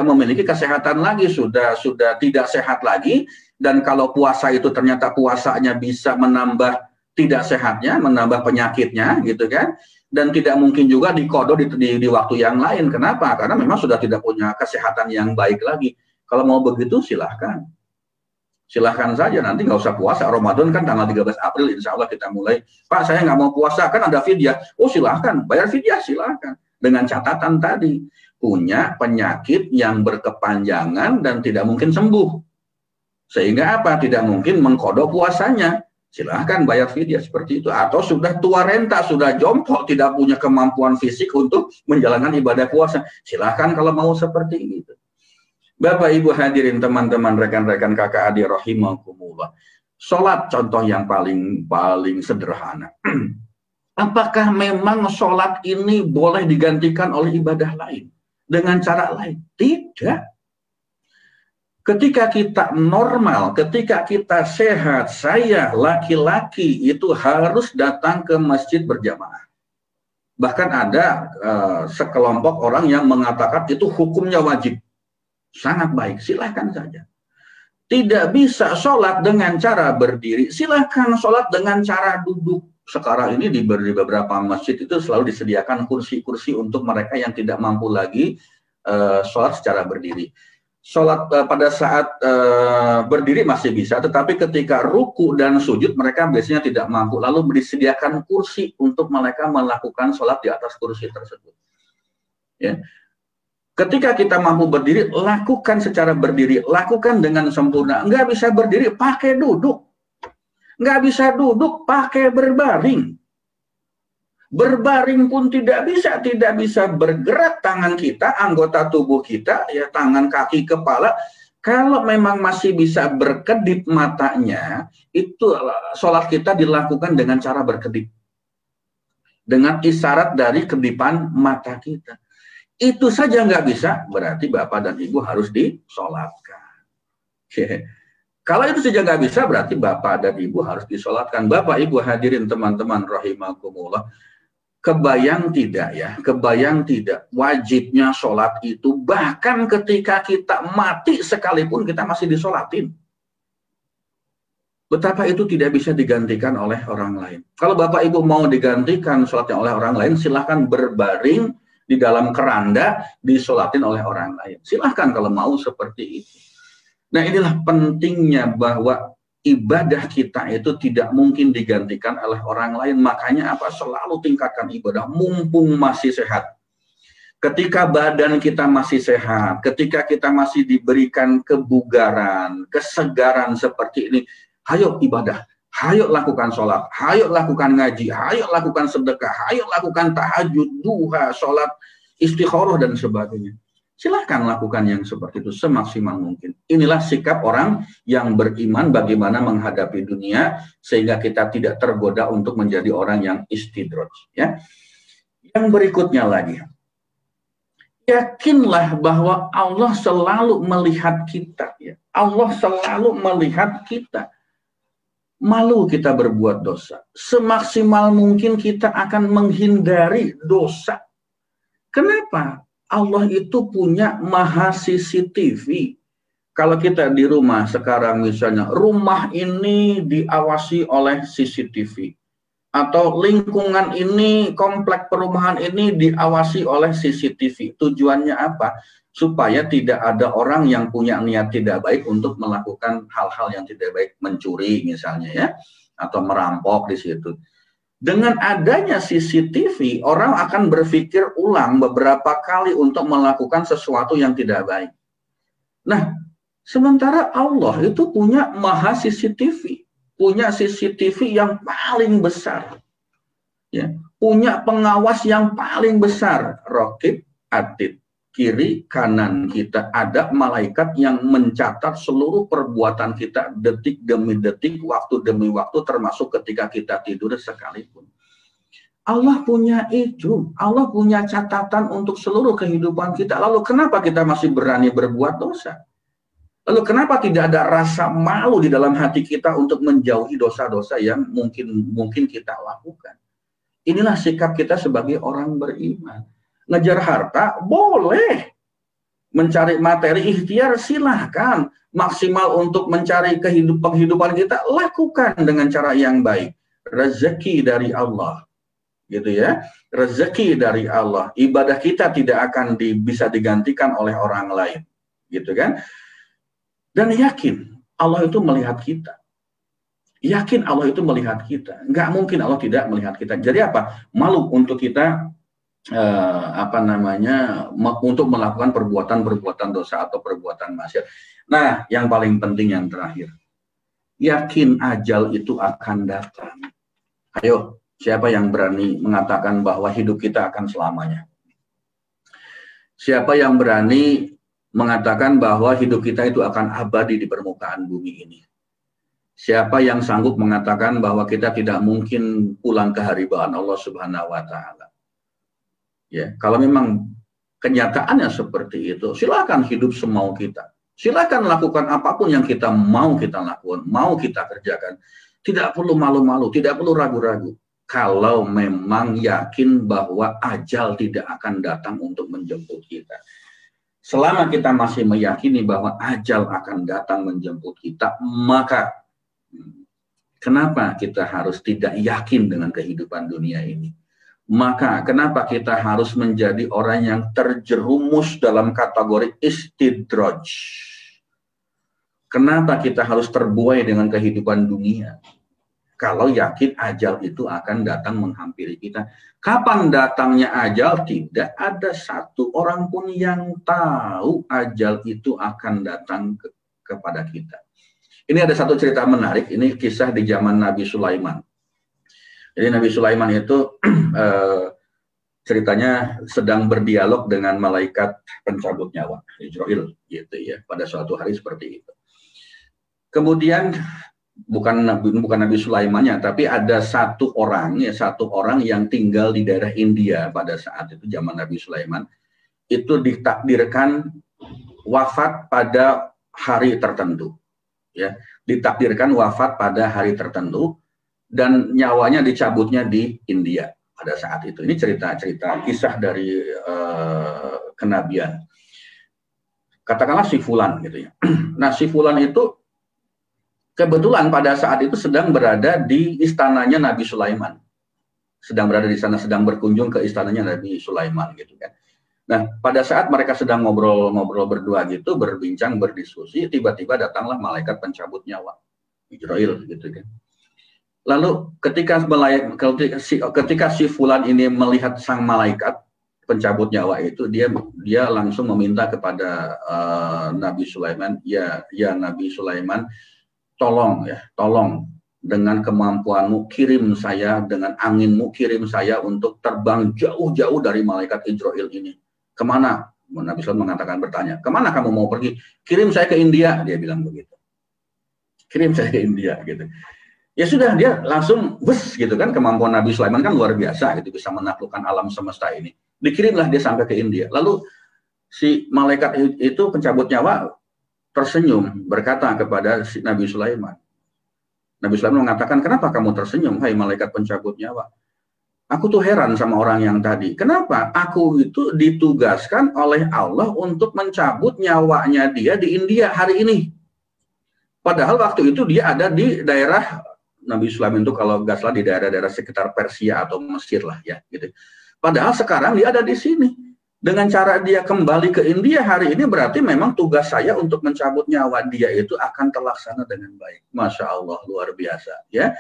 memiliki kesehatan lagi, sudah tidak sehat lagi, dan kalau puasa itu ternyata puasanya bisa menambah tidak sehatnya, menambah penyakitnya, gitu kan, dan tidak mungkin juga dikodok di waktu yang lain. Kenapa? Karena memang sudah tidak punya kesehatan yang baik lagi. Kalau mau begitu silahkan saja, nanti nggak usah puasa. Ramadan kan tanggal 13 April insya Allah kita mulai. Pak, saya nggak mau puasa, kan ada fidyah. Oh silahkan, bayar fidyah silahkan. Dengan catatan tadi, punya penyakit yang berkepanjangan dan tidak mungkin sembuh. Sehingga apa? Tidak mungkin mengkodok puasanya. Silahkan bayar fidyah seperti itu. Atau sudah tua renta, sudah jompo, tidak punya kemampuan fisik untuk menjalankan ibadah puasa. Silahkan kalau mau seperti itu. Bapak Ibu hadirin, teman-teman, rekan-rekan kakak adik rahimakumullah. Sholat contoh yang paling sederhana. Apakah memang sholat ini boleh digantikan oleh ibadah lain? Dengan cara lain? Tidak. Ketika kita normal, ketika kita sehat, saya laki-laki itu harus datang ke masjid berjamaah. Bahkan ada sekelompok orang yang mengatakan itu hukumnya wajib. Sangat baik, silahkan saja. Tidak bisa sholat dengan cara berdiri, silahkan sholat dengan cara duduk. Sekarang ini di beberapa masjid itu selalu disediakan kursi-kursi untuk mereka yang tidak mampu lagi sholat secara berdiri. Sholat pada saat berdiri masih bisa, tetapi ketika ruku dan sujud mereka biasanya tidak mampu. Lalu disediakan kursi untuk mereka melakukan sholat di atas kursi tersebut. Ya. Ketika kita mampu berdiri, lakukan secara berdiri, lakukan dengan sempurna. Nggak bisa berdiri, pakai duduk. Nggak bisa duduk, pakai berbaring. Berbaring pun tidak bisa bergerak tangan kita, anggota tubuh kita, ya tangan, kaki, kepala. Kalau memang masih bisa berkedip matanya, itu sholat kita dilakukan dengan cara berkedip. Dengan isyarat dari kedipan mata kita. Itu saja nggak bisa, berarti Bapak dan Ibu harus disolatkan. Kalau itu saja nggak bisa, berarti Bapak dan Ibu harus disolatkan. Bapak, Ibu hadirin, teman-teman rahimakumullah. Kebayang tidak ya, kebayang tidak wajibnya sholat itu bahkan ketika kita mati sekalipun kita masih disolatin. Betapa itu tidak bisa digantikan oleh orang lain. Kalau Bapak Ibu mau digantikan sholatnya oleh orang lain, silahkan berbaring di dalam keranda disolatin oleh orang lain. Silahkan kalau mau seperti itu. Nah, inilah pentingnya bahwa ibadah kita itu tidak mungkin digantikan oleh orang lain. Makanya apa? Selalu tingkatkan ibadah mumpung masih sehat. Ketika badan kita masih sehat, ketika kita masih diberikan kebugaran, kesegaran seperti ini, hayo ibadah, hayo lakukan sholat, hayo lakukan ngaji, hayo lakukan sedekah, hayo lakukan tahajud, duha, sholat, istikharah dan sebagainya. Silahkan lakukan yang seperti itu semaksimal mungkin. Inilah sikap orang yang beriman bagaimana menghadapi dunia sehingga kita tidak tergoda untuk menjadi orang yang istidraj. Ya. Yang berikutnya lagi, yakinlah bahwa Allah selalu melihat kita. Ya. Allah selalu melihat kita. Malu kita berbuat dosa. Semaksimal mungkin kita akan menghindari dosa. Kenapa? Allah itu punya maha CCTV. Kalau kita di rumah sekarang misalnya, rumah ini diawasi oleh CCTV. Atau lingkungan ini, komplek perumahan ini diawasi oleh CCTV. Tujuannya apa? Supaya tidak ada orang yang punya niat tidak baik untuk melakukan hal-hal yang tidak baik. Mencuri misalnya ya. Atau merampok di situ. Dengan adanya CCTV, orang akan berpikir ulang beberapa kali untuk melakukan sesuatu yang tidak baik. Nah, sementara Allah itu punya maha CCTV. Punya CCTV yang paling besar. Ya, punya pengawas yang paling besar. Raqib, Atid. Kiri, kanan kita ada malaikat yang mencatat seluruh perbuatan kita detik demi detik, waktu demi waktu, termasuk ketika kita tidur sekalipun. Allah punya itu, Allah punya catatan untuk seluruh kehidupan kita. Lalu kenapa kita masih berani berbuat dosa? Lalu kenapa tidak ada rasa malu di dalam hati kita untuk menjauhi dosa-dosa yang mungkin kita lakukan? Inilah sikap kita sebagai orang beriman. Ngejar harta boleh, mencari materi ikhtiar silahkan, maksimal untuk mencari kehidupan kita lakukan dengan cara yang baik. Rezeki dari Allah, gitu ya, rezeki dari Allah. Ibadah kita tidak akan bisa digantikan oleh orang lain, gitu kan? Dan yakin Allah itu melihat kita. Yakin Allah itu melihat kita. Nggak mungkin Allah tidak melihat kita. Jadi apa? Malu untuk kita untuk melakukan perbuatan-perbuatan dosa atau perbuatan maksiat. Nah, yang paling penting yang terakhir, yakin ajal itu akan datang. Ayo, siapa yang berani mengatakan bahwa hidup kita akan selamanya? Siapa yang berani mengatakan bahwa hidup kita itu akan abadi di permukaan bumi ini? Siapa yang sanggup mengatakan bahwa kita tidak mungkin pulang ke haribaan Allah Subhanahu wa Ta'ala? Ya, kalau memang kenyataannya seperti itu, silakan hidup semau kita. Silakan lakukan apapun yang kita lakukan, mau kita kerjakan. Tidak perlu malu-malu, tidak perlu ragu-ragu. Kalau memang yakin bahwa ajal tidak akan datang untuk menjemput kita. Selama kita masih meyakini bahwa ajal akan datang menjemput kita, maka kenapa kita harus tidak yakin dengan kehidupan dunia ini? Maka kenapa kita harus menjadi orang yang terjerumus dalam kategori istidraj? Kenapa kita harus terbuai dengan kehidupan dunia? Kalau yakin ajal itu akan datang menghampiri kita. Kapan datangnya ajal? Tidak ada satu orang pun yang tahu ajal itu akan datang kepada kita. Ini ada satu cerita menarik, ini kisah di zaman Nabi Sulaiman. Jadi Nabi Sulaiman itu ceritanya sedang berdialog dengan malaikat pencabut nyawa, Israel, gitu ya, pada suatu hari seperti itu. Kemudian bukan Nabi Sulaimannya, tapi ada satu orang yang tinggal di daerah India pada saat itu zaman Nabi Sulaiman, itu ditakdirkan wafat pada hari tertentu, ya, ditakdirkan wafat pada hari tertentu. Dan nyawanya dicabutnya di India pada saat itu. Ini cerita kisah dari kenabian. Katakanlah si Fulan gitu ya. Nah, si Fulan itu kebetulan pada saat itu sedang berada di istananya Nabi Sulaiman. Sedang berada di sana, sedang berkunjung ke istananya Nabi Sulaiman gitu kan. Nah, pada saat mereka sedang ngobrol-ngobrol berdua gitu, berbincang, berdiskusi, tiba-tiba datanglah malaikat pencabut nyawa, Israel gitu kan. Lalu ketika si Fulan ini melihat sang malaikat pencabut nyawa itu, dia langsung meminta kepada Nabi Sulaiman, ya Nabi Sulaiman, tolong dengan kemampuanmu kirim saya, dengan anginmu kirim saya untuk terbang jauh-jauh dari malaikat Israel ini. Kemana? Nabi Sulaiman bertanya, kemana kamu mau pergi? Kirim saya ke India, dia bilang begitu. Kirim saya ke India gitu. Ya sudah, dia langsung bus gitu kan, kemampuan Nabi Sulaiman kan luar biasa gitu, bisa menaklukkan alam semesta ini. Dikirimlah dia sampai ke India. Lalu si malaikat itu pencabut nyawa tersenyum berkata kepada si Nabi Sulaiman. Nabi Sulaiman mengatakan, kenapa kamu tersenyum, hai malaikat pencabut nyawa? Aku tuh heran sama orang yang tadi. Kenapa? Aku itu ditugaskan oleh Allah untuk mencabut nyawanya dia di India hari ini. Padahal waktu itu dia ada di daerah, Nabi Sulaiman itu kalau nggak salah di daerah-daerah sekitar Persia atau Mesir lah ya gitu. Padahal sekarang dia ada di sini. Dengan cara dia kembali ke India hari ini berarti memang tugas saya untuk mencabut nyawa dia itu akan terlaksana dengan baik. Masya Allah, luar biasa ya.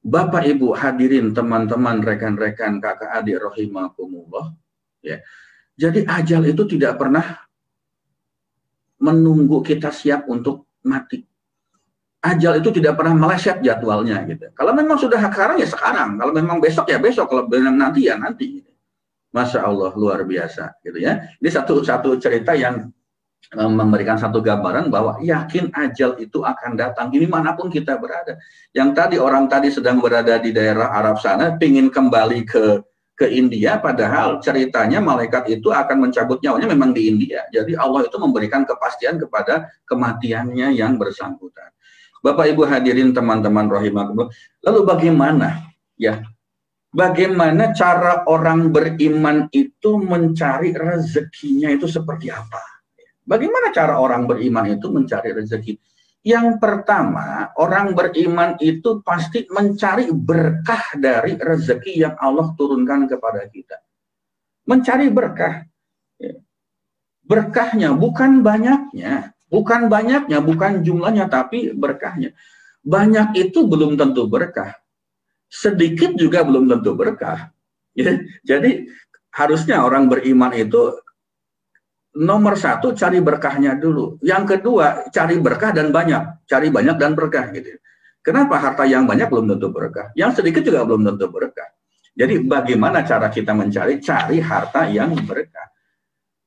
Bapak Ibu hadirin, teman-teman, rekan-rekan, kakak adik rahimakumullah ya. Jadi ajal itu tidak pernah menunggu kita siap untuk mati. Ajal itu tidak pernah meleset jadwalnya gitu. Kalau memang sudah sekarang ya sekarang, kalau memang besok ya besok, kalau memang nanti ya nanti. Gitu. Masya Allah, luar biasa gitu ya. Ini satu cerita yang memberikan satu gambaran bahwa yakin ajal itu akan datang dimanapun kita berada. Yang tadi orang tadi sedang berada di daerah Arab sana, pingin kembali ke India, padahal ceritanya malaikat itu akan mencabut nyawanya memang di India. Jadi Allah itu memberikan kepastian kepada kematiannya yang bersangkutan. Bapak Ibu hadirin, teman-teman rahimakumullah. Lalu bagaimana ya? Bagaimana cara orang beriman itu mencari rezekinya itu seperti apa? Bagaimana cara orang beriman itu mencari rezeki? Yang pertama, orang beriman itu pasti mencari berkah dari rezeki yang Allah turunkan kepada kita. Mencari berkah. Berkahnya bukan banyaknya. Bukan banyaknya, bukan jumlahnya, tapi berkahnya. Banyak itu belum tentu berkah. Sedikit juga belum tentu berkah. Ya, jadi harusnya orang beriman itu nomor satu cari berkahnya dulu. Yang kedua cari berkah dan banyak, cari banyak dan berkah gitu. Kenapa harta yang banyak belum tentu berkah, yang sedikit juga belum tentu berkah. Jadi bagaimana cara kita mencari? Cari harta yang berkah.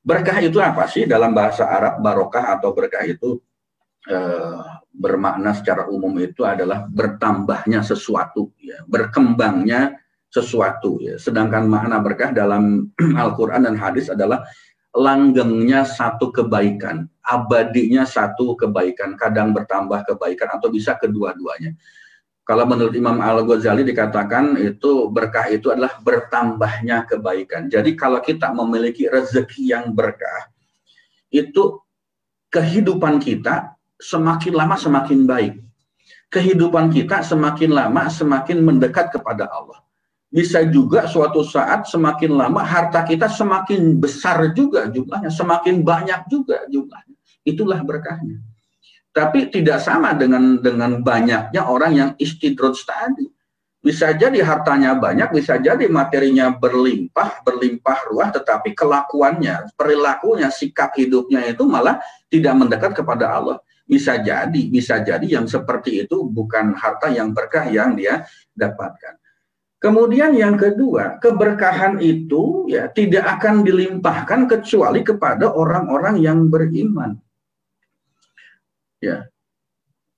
Berkah itu apa sih? Dalam bahasa Arab barokah atau berkah itu bermakna secara umum itu adalah bertambahnya sesuatu, ya, berkembangnya sesuatu. Ya. Sedangkan makna berkah dalam Al-Quran dan hadis adalah langgengnya satu kebaikan, abadinya satu kebaikan, kadang bertambah kebaikan atau bisa kedua-duanya. Kalau menurut Imam Al-Ghazali dikatakan itu berkah itu adalah bertambahnya kebaikan. Jadi kalau kita memiliki rezeki yang berkah, itu kehidupan kita semakin lama semakin baik. Kehidupan kita semakin lama semakin mendekat kepada Allah. Bisa juga suatu saat semakin lama harta kita semakin besar juga jumlahnya, semakin banyak juga jumlahnya. Itulah berkahnya. Tapi tidak sama dengan banyaknya orang yang istidraj tadi. Bisa jadi hartanya banyak, bisa jadi materinya berlimpah ruah, tetapi kelakuannya, perilakunya, sikap hidupnya itu malah tidak mendekat kepada Allah. Bisa jadi yang seperti itu bukan harta yang berkah yang dia dapatkan. Kemudian yang kedua, keberkahan itu ya tidak akan dilimpahkan kecuali kepada orang-orang yang beriman. Ya.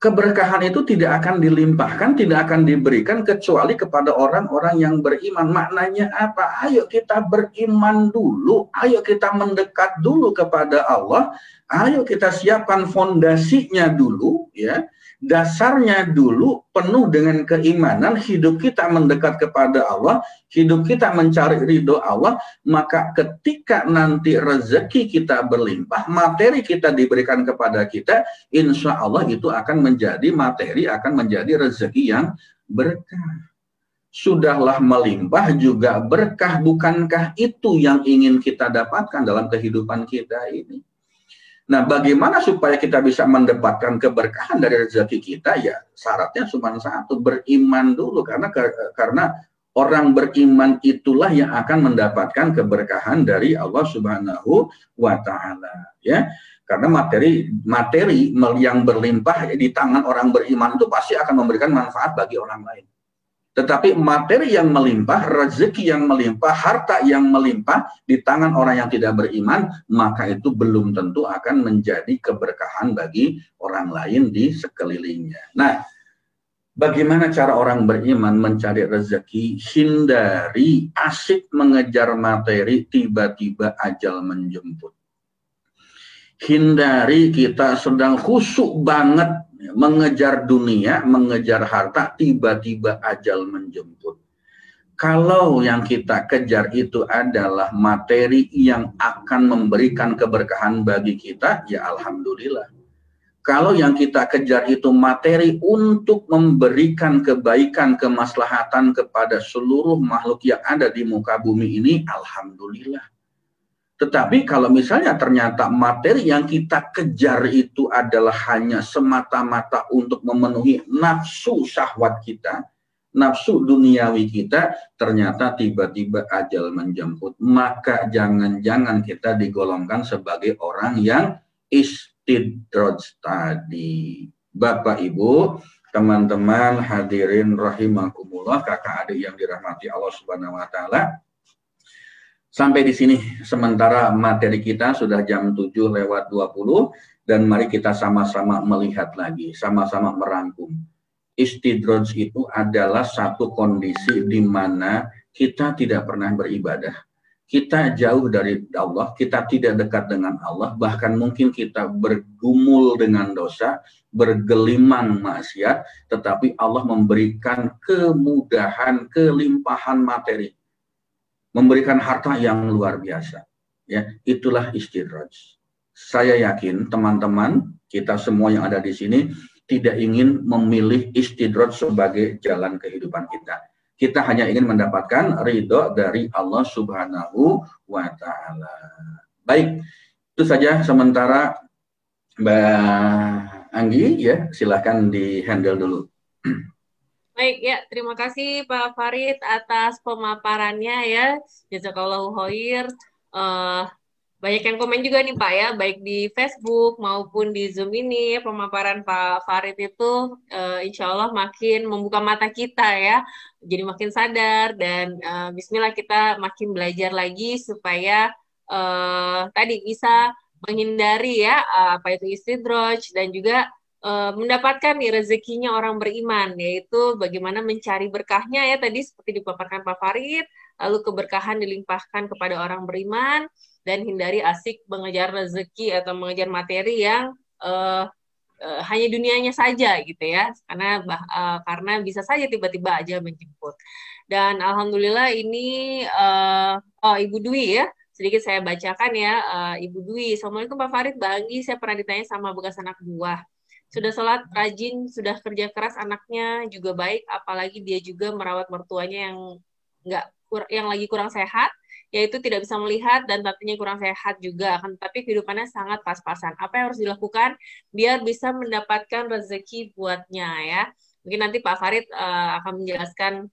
Keberkahan itu tidak akan dilimpahkan, tidak akan diberikan kecuali kepada orang-orang yang beriman. Maknanya apa? Ayo kita beriman dulu, ayo kita mendekat dulu kepada Allah, ayo kita siapkan fondasinya dulu, ya. Dasarnya dulu penuh dengan keimanan, hidup kita mendekat kepada Allah, hidup kita mencari ridho Allah, maka ketika nanti rezeki kita berlimpah, materi kita diberikan kepada kita, insya Allah itu akan menjadi materi, akan menjadi rezeki yang berkah. Sudahlah melimpah juga berkah, bukankah itu yang ingin kita dapatkan dalam kehidupan kita ini? Nah, bagaimana supaya kita bisa mendapatkan keberkahan dari rezeki kita? Ya, syaratnya cuma satu, beriman dulu. Karena orang beriman itulah yang akan mendapatkan keberkahan dari Allah Subhanahu wa Ta'ala. Ya, karena materi yang berlimpah di tangan orang beriman itu pasti akan memberikan manfaat bagi orang lain. Tetapi materi yang melimpah, rezeki yang melimpah, harta yang melimpah di tangan orang yang tidak beriman, maka itu belum tentu akan menjadi keberkahan bagi orang lain di sekelilingnya. Nah, bagaimana cara orang beriman mencari rezeki? Hindari asik mengejar materi, tiba-tiba ajal menjemput. Hindari kita sedang khusyuk banget mengejar dunia, mengejar harta, tiba-tiba ajal menjemput. Kalau yang kita kejar itu adalah materi yang akan memberikan keberkahan bagi kita, ya alhamdulillah. Kalau yang kita kejar itu materi untuk memberikan kebaikan, kemaslahatan kepada seluruh makhluk yang ada di muka bumi ini, alhamdulillah. Tetapi kalau misalnya ternyata materi yang kita kejar itu adalah hanya semata-mata untuk memenuhi nafsu syahwat kita, nafsu duniawi kita, ternyata tiba-tiba ajal menjemput, maka jangan-jangan kita digolongkan sebagai orang yang istidraj tadi. Bapak Ibu, teman-teman hadirin rahimakumullah, kakak adik yang dirahmati Allah Subhanahu wa Ta'ala. Sampai di sini sementara materi kita sudah jam 7:20 dan mari kita sama-sama melihat lagi, sama-sama merangkum. Istidraj itu adalah satu kondisi di mana kita tidak pernah beribadah. Kita jauh dari Allah, kita tidak dekat dengan Allah, bahkan mungkin kita bergumul dengan dosa, bergelimang maksiat, tetapi Allah memberikan kemudahan, kelimpahan materi. Memberikan harta yang luar biasa, ya, itulah istidraj. Saya yakin teman-teman kita semua yang ada di sini tidak ingin memilih istidraj sebagai jalan kehidupan kita. Kita hanya ingin mendapatkan ridho dari Allah Subhanahu wa Ta'ala. Baik, itu saja sementara. Mbak Anggi, ya, silakan di handle dulu. Baik ya, terima kasih Pak Farid atas pemaparannya ya. Jazakallahu khair. Eh, Banyak yang komen juga nih Pak ya, baik di Facebook maupun di Zoom ini pemaparan Pak Farid itu insya Allah makin membuka mata kita ya, jadi makin sadar dan Bismillah kita makin belajar lagi supaya tadi bisa menghindari ya apa itu istidroj dan juga mendapatkan nih rezekinya orang beriman, yaitu bagaimana mencari berkahnya ya tadi seperti dipaparkan Pak Farid, lalu keberkahan dilimpahkan kepada orang beriman dan hindari asik mengejar rezeki atau mengejar materi yang hanya dunianya saja gitu ya, karena bisa saja tiba-tiba aja menjemput. Dan alhamdulillah ini Ibu Dwi ya, sedikit saya bacakan ya. Ibu Dwi, Assalamualaikum Pak Farid, Banggi saya pernah ditanya sama bekas anak buah. Sudah sholat, rajin, sudah kerja keras, anaknya juga baik, apalagi dia juga merawat mertuanya yang lagi kurang sehat, yaitu tidak bisa melihat dan tatinya kurang sehat juga, akan tetapi kehidupannya sangat pas-pasan. Apa yang harus dilakukan biar bisa mendapatkan rezeki buatnya ya? Mungkin nanti Pak Farid akan menjelaskan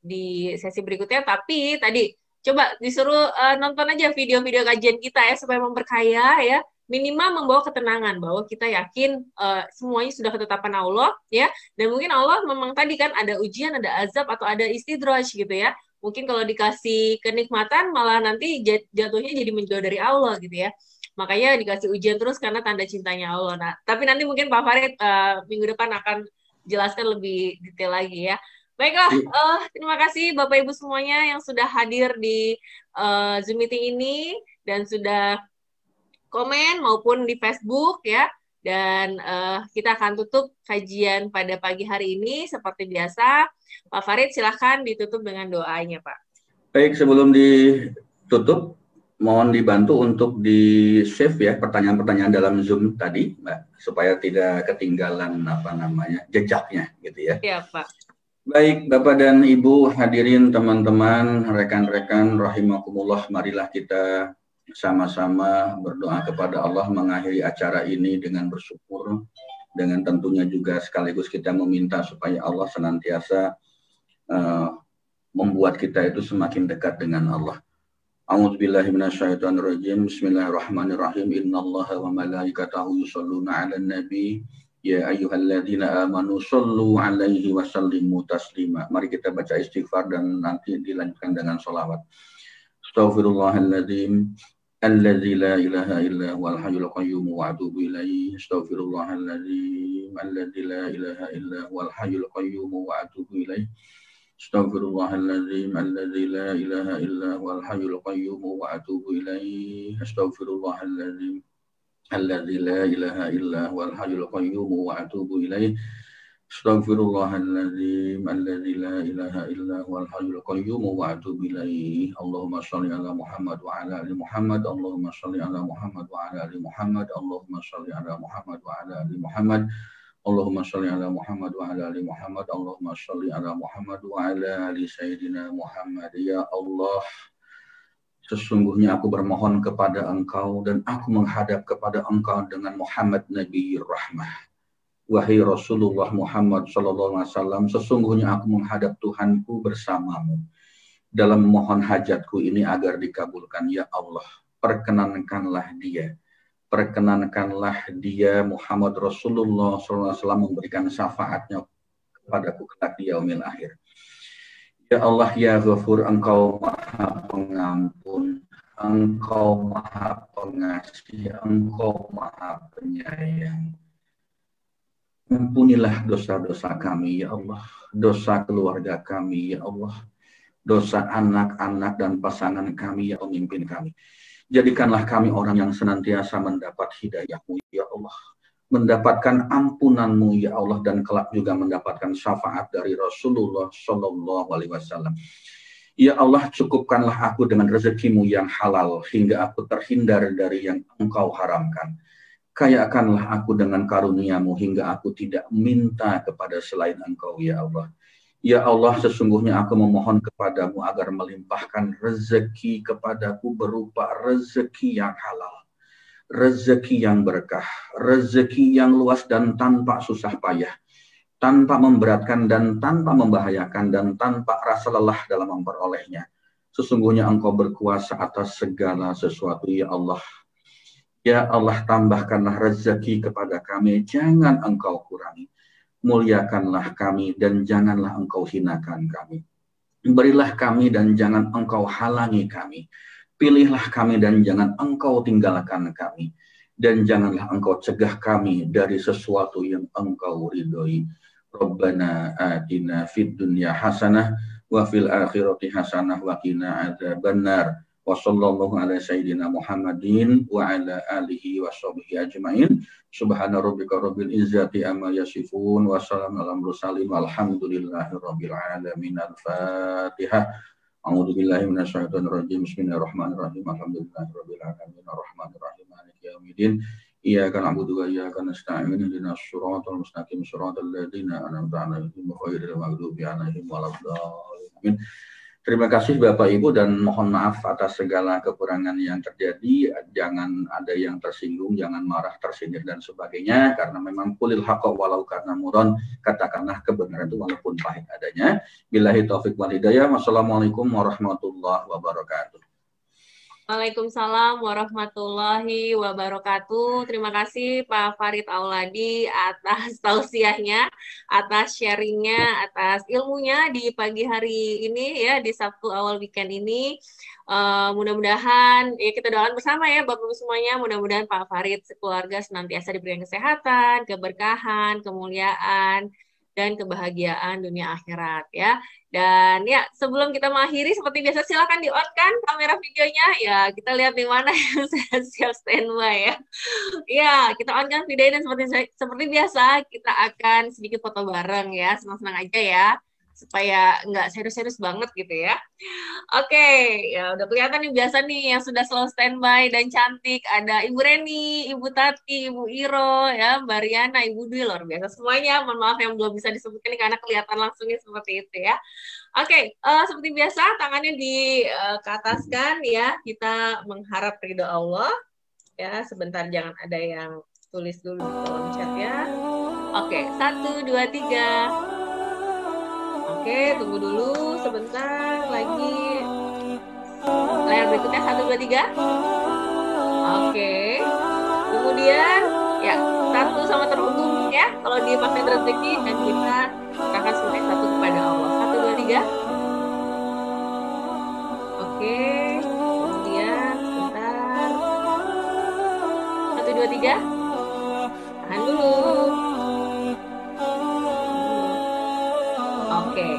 di sesi berikutnya, tapi tadi coba disuruh nonton aja video-video kajian kita ya, supaya memperkaya ya, minimal membawa ketenangan bahwa kita yakin semuanya sudah ketetapan Allah ya, dan mungkin Allah memang tadi kan ada ujian, ada azab atau ada istidraj gitu ya. Mungkin kalau dikasih kenikmatan malah nanti jatuhnya jadi menjauh dari Allah gitu ya. Makanya dikasih ujian terus karena tanda cintanya Allah. Nah, tapi nanti mungkin Pak Farid minggu depan akan jelaskan lebih detail lagi ya. Baiklah, terima kasih Bapak Ibu semuanya yang sudah hadir di Zoom meeting ini dan sudah komen maupun di Facebook ya. Dan kita akan tutup kajian pada pagi hari ini seperti biasa. Pak Farid silahkan ditutup dengan doanya Pak. Baik, sebelum ditutup, mohon dibantu untuk di-save ya pertanyaan-pertanyaan dalam Zoom tadi, Mbak, supaya tidak ketinggalan jejaknya gitu ya. Iya, Pak. Baik, Bapak dan Ibu hadirin, teman-teman, rekan-rekan rahimakumullah, marilah kita sama-sama berdoa kepada Allah mengakhiri acara ini dengan bersyukur, dengan tentunya juga sekaligus kita meminta supaya Allah senantiasa membuat kita itu semakin dekat dengan Allah. A'udzubillahi minasyaitonirrajim. Bismillahirrahmanirrahim. Innallaha wa malaikatahu yusholluna 'alan nabi. Ya ayyuhalladzina amanu shollu 'alaihi wa sallimu taslima. Mari kita baca istighfar dan nanti dilanjutkan dengan sholawat. Astaghfirullahaladzim. Alladzi la ilaha illa huwal hayyul qayyum wa atubu ilaihi. Astaghfirullahaladzim. Alladzi la ilaha illa huwal hayyul qayyum wa atubu ilaihi. Astaghfirullahaladzim alladzi la ilaha illa huwal hayyul qayyum wa atubu ilaihi. Astaghfirullahaladzim alladzi la ilaha illa huwal hayyul qayyum wa atubu ilaihi. Astaghfirullahaladzim alladzi la ilaha illa huwal hayyul qayyum wa atubu ilaihi. Allahumma shalli ala Muhammad wa ala ali Muhammad. Allahumma shalli ala Muhammad wa ala ali Muhammad. Allahumma shalli ala Muhammad wa ala ali Muhammad. Allahumma shalli ala Muhammad wa ala ali Muhammad. Allahumma shalli ala Muhammad wa ala ali Sayyidina Muhammad. Ya Allah, sesungguhnya aku bermohon kepada Engkau dan aku menghadap kepada Engkau dengan Muhammad Nabi Rahmah. Wahai Rasulullah Muhammad sallallahu alaihi wasallam, sesungguhnya aku menghadap Tuhanku bersamamu dalam memohon hajatku ini agar dikabulkan. Ya Allah, perkenankanlah dia Muhammad Rasulullah SAW memberikan syafaatnya kepadaku kelak di yaumil akhir. Ya Allah, ya Ghafur, Engkau Maha Pengampun, Engkau Maha Pengasih, Engkau Maha Penyayang. Ampunilah dosa-dosa kami, ya Allah, dosa keluarga kami, ya Allah, dosa anak-anak dan pasangan kami, ya pemimpin kami. Jadikanlah kami orang yang senantiasa mendapat hidayah-Mu, ya Allah, mendapatkan ampunan-Mu, ya Allah, dan kelak juga mendapatkan syafaat dari Rasulullah Shallallahu Alaihi Wasallam. Ya Allah, cukupkanlah aku dengan rezeki-Mu yang halal hingga aku terhindar dari yang Engkau haramkan. Kayakanlah aku dengan karunia-Mu hingga aku tidak minta kepada selain Engkau, ya Allah. Ya Allah, sesungguhnya aku memohon kepadamu agar melimpahkan rezeki kepadaku berupa rezeki yang halal, rezeki yang berkah, rezeki yang luas dan tanpa susah payah. tanpa memberatkan dan tanpa membahayakan dan tanpa rasa lelah dalam memperolehnya. Sesungguhnya Engkau berkuasa atas segala sesuatu, ya Allah. Ya Allah, tambahkanlah rezeki kepada kami, jangan Engkau kurangi. Muliakanlah kami dan janganlah Engkau hinakan kami. Berilah kami dan jangan Engkau halangi kami. Pilihlah kami dan jangan Engkau tinggalkan kami. Dan janganlah Engkau cegah kami dari sesuatu yang Engkau ridhoi. Rabbana atina fid dunya hasanah wa fil akhirati hasanah wa qina adzabannar. Wa sallallahu ala sayyidina Muhammadin wa ala alihi wa sahbihi ajmain. Subhana rabbika rabbil izzati amma yasifun wa salamun alal mursalin walhamdulillahi rabbil alamin. Al-Fatihah. A'udzu billahi minasyaitonir rajim. Bismillahirrahmanirrahim. Alhamdulillahi rabbil alamin arrahmanir rahim maliki yaumiddin. Iyyaka na'budu wa iyyaka nasta'in. Ihdinas shiratal mustaqim shiratal ladzina an'amta 'alaihim ghairil maghdubi 'alaihim waladdallin. Terima kasih Bapak Ibu dan mohon maaf atas segala kekurangan yang terjadi. Jangan ada yang tersinggung, jangan marah, tersindir dan sebagainya, karena memang qulil haqqa walau kana muron, katakanlah kebenaran itu walaupun pahit adanya. Billahi taufik wal hidayah. Wassalamualaikum warahmatullahi wabarakatuh. Waalaikumsalam warahmatullahi wabarakatuh. Terima kasih Pak Farid Auladi atas tausiahnya, atas sharingnya, atas ilmunya di pagi hari ini ya, di Sabtu awal weekend ini. Mudah-mudahan ya kita doakan bersama ya Bapak-Ibu semuanya, mudah-mudahan Pak Farid sekeluarga senantiasa diberikan kesehatan, keberkahan, kemuliaan, dan kebahagiaan dunia akhirat ya. Dan ya sebelum kita mengakhiri seperti biasa silakan di-on kan kamera videonya ya, kita lihat di mana yang sudah siap standby ya. Ya, kita on kan videonya dan seperti biasa kita akan sedikit foto bareng ya, senang-senang aja ya, supaya nggak serius-serius banget gitu ya. Oke, ya udah kelihatan nih biasa nih yang sudah selalu standby dan cantik. Ada Ibu Reni, Ibu Tati, Ibu Iro, ya Mbak Riana, Ibu Dwi, luar biasa semuanya. Mohon maaf yang belum bisa disebutkan nih karena kelihatan langsungnya seperti itu ya. Oke, seperti biasa tangannya dikataskan ya. Kita mengharap ridho Allah. Ya, sebentar jangan ada yang tulis dulu di kolom chat ya. Oke, 1, 2, 3. Oke, tunggu dulu sebentar lagi. Layar berikutnya 1, 2, 3. Oke. Kemudian ya, 1 sama terhubung ya. Kalau di magnet rezeki dan kita akan selesai 1 kepada Allah. 1, 2, 3. Oke. Kemudian sebentar. 1, 2, 3. Tahan dulu. Oke,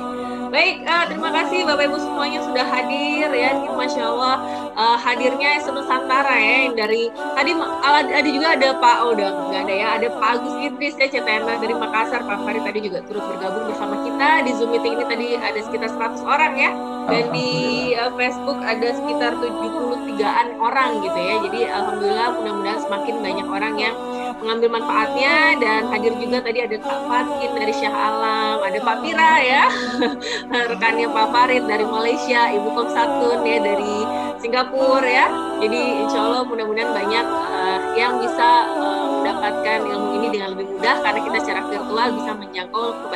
baik, terima kasih Bapak Ibu semuanya sudah hadir ya. Ini Masya Allah hadirnya senusantara ya. Yang dari tadi ada juga ada Pak, udah nggak ada ya. Ada Pak Agus Idris ya, CTNA dari Makassar. Pak Farid tadi juga turut bergabung bersama kita di Zoom meeting ini. Tadi ada sekitar 100 orang ya. Dan di Facebook ada sekitar 73-an orang gitu ya. Jadi alhamdulillah mudah-mudahan semakin banyak orang yang mengambil manfaatnya. Dan hadir juga tadi ada Kak Fatin dari Syah Alam, ada Pak Pira ya, rekannya Pak Farid dari Malaysia, Ibu Komsatun ya dari Singapura ya. Jadi insya Allah mudah-mudahan banyak yang bisa mendapatkan ilmu ini dengan lebih mudah karena kita secara virtual bisa menjangkau ke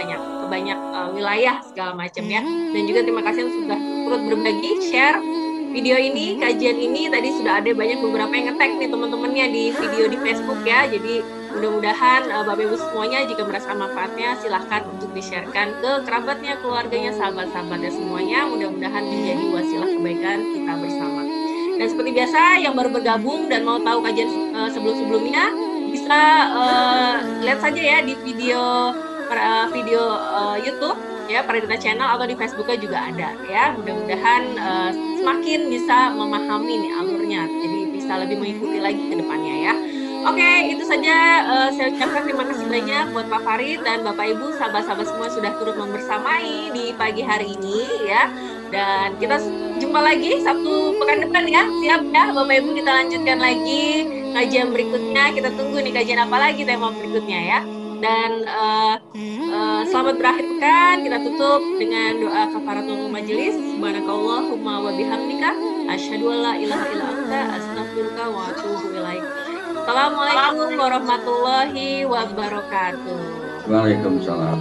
banyak wilayah segala macam ya. Dan juga terima kasih yang sudah turut berbagi, share video ini, kajian ini. Tadi sudah ada beberapa yang nge-tag nih teman-temannya di video di Facebook ya. Jadi mudah-mudahan Bapak Ibu semuanya jika merasakan manfaatnya silahkan untuk di-sharekan ke kerabatnya, keluarganya, sahabat-sahabatnya semuanya. Mudah-mudahan menjadi wasilah kebaikan kita bersama. Dan seperti biasa yang baru bergabung dan mau tahu kajian sebelum-sebelumnya bisa lihat saja ya di video YouTube ya, Pradita Channel, atau di Facebooknya juga ada ya. Mudah-mudahan semakin bisa memahami nih alurnya, jadi bisa lebih mengikuti lagi ke depannya ya. Oke, itu saja saya ucapkan terima kasih banyak buat Pak Farid dan Bapak Ibu, sahabat-sahabat semua sudah turut membersamai di pagi hari ini ya. Dan kita jumpa lagi Sabtu pekan depan ya. Siap ya Bapak Ibu, kita lanjutkan lagi kajian berikutnya. Kita tunggu nih kajian apa lagi tema berikutnya ya. Dan selamat berakhir pekan. Kita tutup dengan doa kafaratul majelis. Subhanakallahumma wa bihamdika asyhadu an la ilaha illa anta astaghfiruka wa atubu ilaik. Assalamualaikum warahmatullahi wabarakatuh. Waalaikumsalam.